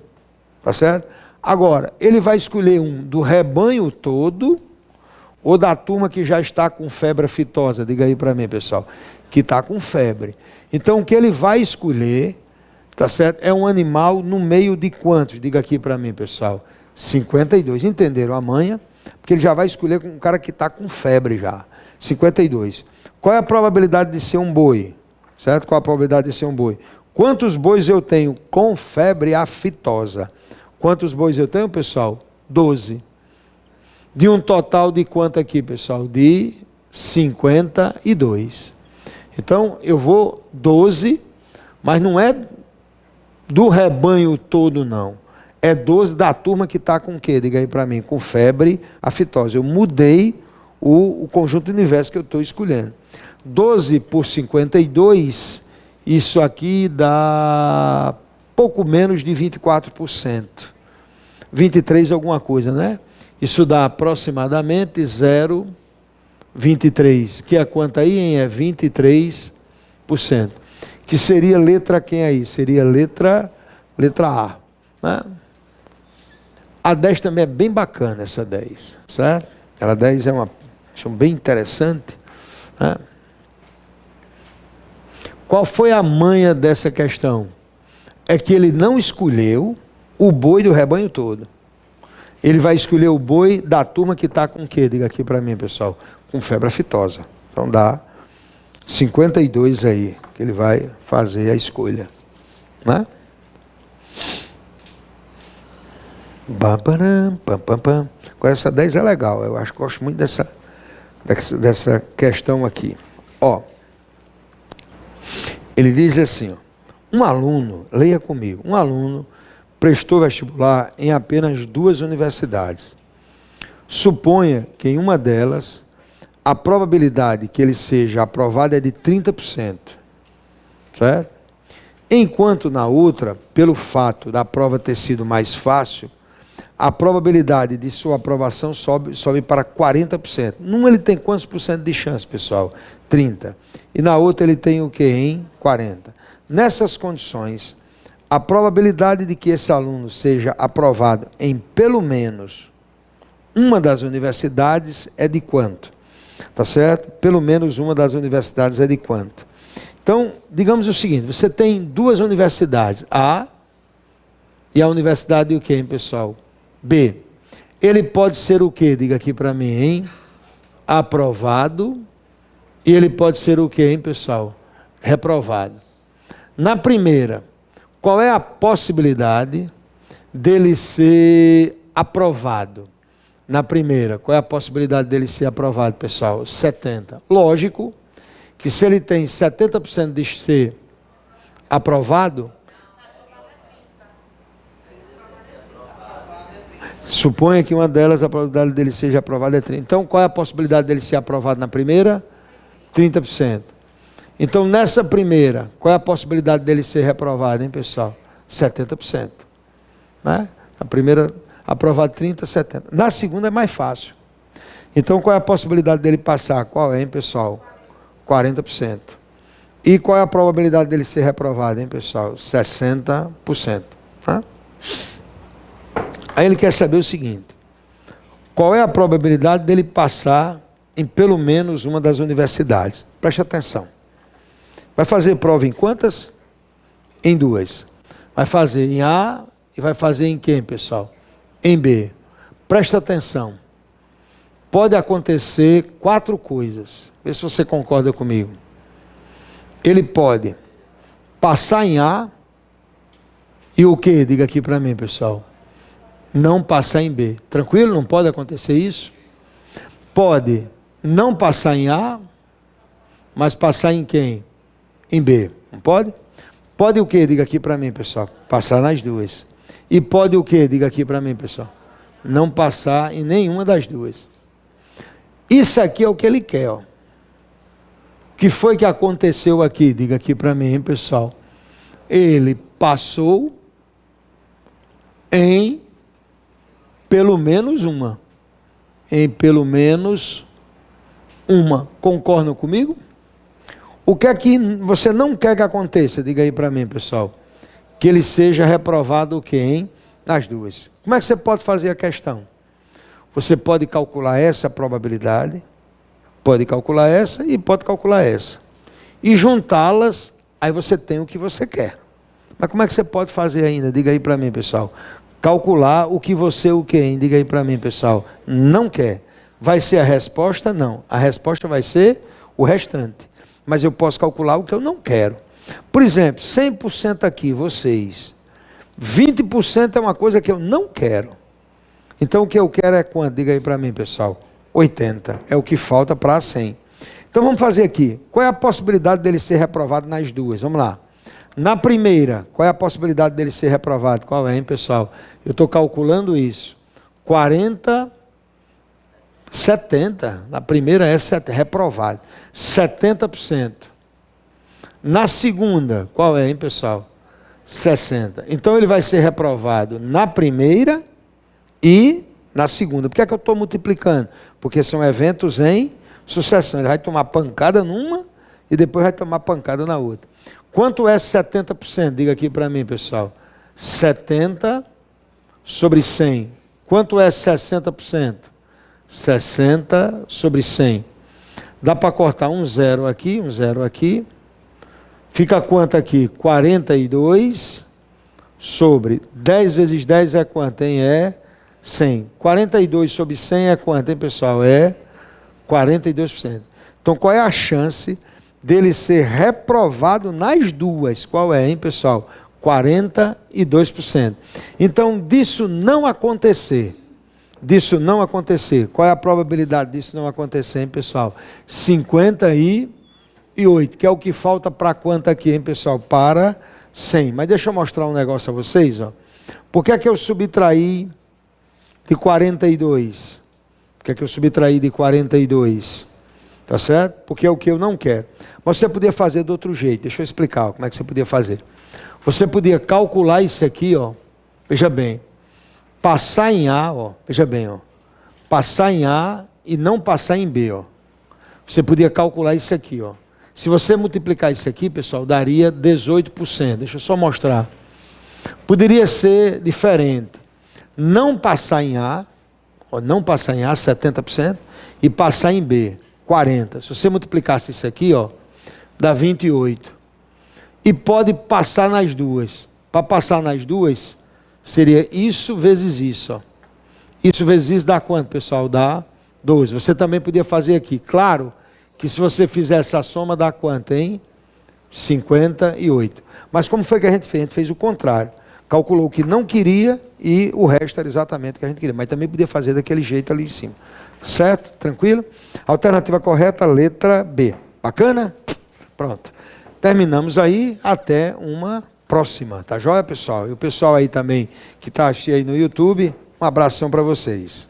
tá certo? Agora, ele vai escolher um do rebanho todo ou da turma que já está com febre aftosa? Diga aí para mim, pessoal. Que está com febre. Então, o que ele vai escolher, tá certo? É um animal no meio de quantos? Diga aqui para mim, pessoal. 52. Entenderam a manha? Porque ele já vai escolher um cara que está com febre já. 52. Qual é a probabilidade de ser um boi? Certo? Qual a probabilidade de ser um boi? Quantos bois eu tenho com febre aftosa? Quantos bois eu tenho, pessoal? 12. De um total de quanto aqui, pessoal? De 52. Então, eu vou 12, mas não é do rebanho todo, não. É 12 da turma que está com o quê? Diga aí para mim. Com febre aftosa. Eu mudei o conjunto de universo que eu estou escolhendo. 12 por 52, isso aqui dá pouco menos de 24%. 23 alguma coisa, né? Isso dá aproximadamente 0,23. Que é quanto aí, hein? É 23%. Que seria letra quem aí? Seria letra A. Né? A 10 também é bem bacana, essa 10. Certo? Ela 10 é uma questão bem interessante. Né? Qual foi a manha dessa questão? É que ele não escolheu o boi do rebanho todo. Ele vai escolher o boi da turma que está com o quê? Diga aqui para mim, pessoal. Com febre aftosa. Então dá 52 aí, que ele vai fazer a escolha. Né? Com essa 10 é legal. Eu acho que gosto muito dessa questão aqui. Ó. Ele diz assim, ó, um aluno, leia comigo, um aluno prestou vestibular em apenas 2 universidades. Suponha que em uma delas, a probabilidade que ele seja aprovado é de 30%. Certo? Enquanto na outra, pelo fato da prova ter sido mais fácil, a probabilidade de sua aprovação sobe para 40%. Num ele tem quantos por cento de chance, pessoal? 30%. E na outra ele tem o quê, hein? 40%. Nessas condições, a probabilidade de que esse aluno seja aprovado em pelo menos uma das universidades é de quanto? Tá certo? Pelo menos uma das universidades é de quanto? Então, digamos o seguinte, você tem 2 universidades, A e a universidade o quê, hein, pessoal? B. Ele pode ser o quê? Diga aqui para mim, hein? Aprovado. E ele pode ser o quê, hein, pessoal? Reprovado. Na primeira, qual é a possibilidade dele ser aprovado? Na primeira, qual é a possibilidade dele ser aprovado, pessoal? 70%. Lógico que se ele tem 70% de ser aprovado, suponha que uma delas, a probabilidade dele seja aprovado é 30%. Então, qual é a possibilidade dele ser aprovado na primeira? 30%. Então, nessa primeira, qual é a possibilidade dele ser reprovado, hein, pessoal? 70%. Né? A primeira, aprovado 30%, 70%. Na segunda é mais fácil. Então, qual é a possibilidade dele passar? Qual é, hein, pessoal? 40%. E qual é a probabilidade dele ser reprovado, hein, pessoal? 60%. Tá? Aí ele quer saber o seguinte: qual é a probabilidade dele passar em pelo menos uma das universidades? Preste atenção. Vai fazer prova em quantas? Em 2. Vai fazer em A e vai fazer em quem, pessoal? Em B. Preste atenção. Pode acontecer 4 coisas. Vê se você concorda comigo. Ele pode passar em A e o quê? Diga aqui para mim, pessoal. Não passar em B. Tranquilo? Não pode acontecer isso? Pode não passar em A, mas passar em quem? Em B. Não pode? Pode o quê? Diga aqui para mim, pessoal. Passar nas 2. E pode o quê? Diga aqui para mim, pessoal. Não passar em nenhuma das 2. Isso aqui é o que ele quer, ó. O que foi que aconteceu aqui? Diga aqui para mim, pessoal. Ele passou em pelo menos uma. Em pelo menos uma. Concordam comigo? O que é que você não quer que aconteça? Diga aí para mim, pessoal. Que ele seja reprovado o quê, hein? Nas 2. Como é que você pode fazer a questão? Você pode calcular essa probabilidade, pode calcular essa e pode calcular essa. E juntá-las, aí você tem o que você quer. Mas como é que você pode fazer ainda? Diga aí para mim, pessoal. Calcular o que você o quê, hein? Diga aí para mim, pessoal. Não quer. Vai ser a resposta? Não. A resposta vai ser o restante. Mas eu posso calcular o que eu não quero. Por exemplo, 100% aqui, vocês. 20% é uma coisa que eu não quero. Então o que eu quero é quanto? Diga aí para mim, pessoal. 80. É o que falta para 100. Então vamos fazer aqui. Qual é a possibilidade dele ser reprovado nas duas? Vamos lá. Na primeira, qual é a possibilidade dele ser reprovado? Qual é, hein, pessoal? Eu estou calculando isso. 40, 70. Na primeira é reprovado. 70%. Na segunda, qual é, hein, pessoal? 60. Então ele vai ser reprovado na primeira e na segunda. Por que é que eu estou multiplicando? Porque são eventos em sucessão. Ele vai tomar pancada numa e depois vai tomar pancada na outra. Quanto é 70%? Diga aqui para mim, pessoal. 70 sobre 100. Quanto é 60%? 60 sobre 100. Dá para cortar um zero aqui. Fica quanto aqui? 42 sobre 10 vezes 10 é quanto, hein? É 100. 42 sobre 100 é quanto, hein, pessoal? É 42%. Então, qual é a chance dele ser reprovado nas duas? Qual é, hein, pessoal? 42%. Então, disso não acontecer, qual é a probabilidade disso não acontecer, hein, pessoal? 58, que é o que falta para quanto aqui, hein, pessoal? Para 100. Mas deixa eu mostrar um negócio a vocês, ó. Por que é que eu subtraí de 42? Por que é que eu subtraí de 42? Tá certo? Porque é o que eu não quero. Mas você podia fazer de outro jeito. Deixa eu explicar ó, como é que você podia fazer. Você podia calcular isso aqui, ó. Veja bem. Passar em A, ó. Veja bem, ó. Passar em A e não passar em B, ó. Você podia calcular isso aqui, ó. Se você multiplicar isso aqui, pessoal, daria 18%. Deixa eu só mostrar. Poderia ser diferente. Não passar em A, ó, não passar em A, 70%, e passar em B, 40%. Se você multiplicasse isso aqui, ó, dá 28%. E pode passar nas duas. Para passar nas duas, seria isso vezes isso, ó. Isso vezes isso dá quanto, pessoal? Dá 12. Você também podia fazer aqui. Claro que se você fizer essa soma, dá quanto, hein? 58. Mas como foi que a gente fez? A gente fez o contrário. Calculou o que não queria e o resto era exatamente o que a gente queria. Mas também podia fazer daquele jeito ali em cima. Certo? Tranquilo? Alternativa correta, letra B. Bacana? Pronto. Terminamos aí, até uma próxima. Tá joia, pessoal? E o pessoal aí também que está assistindo aí no YouTube, um abração para vocês.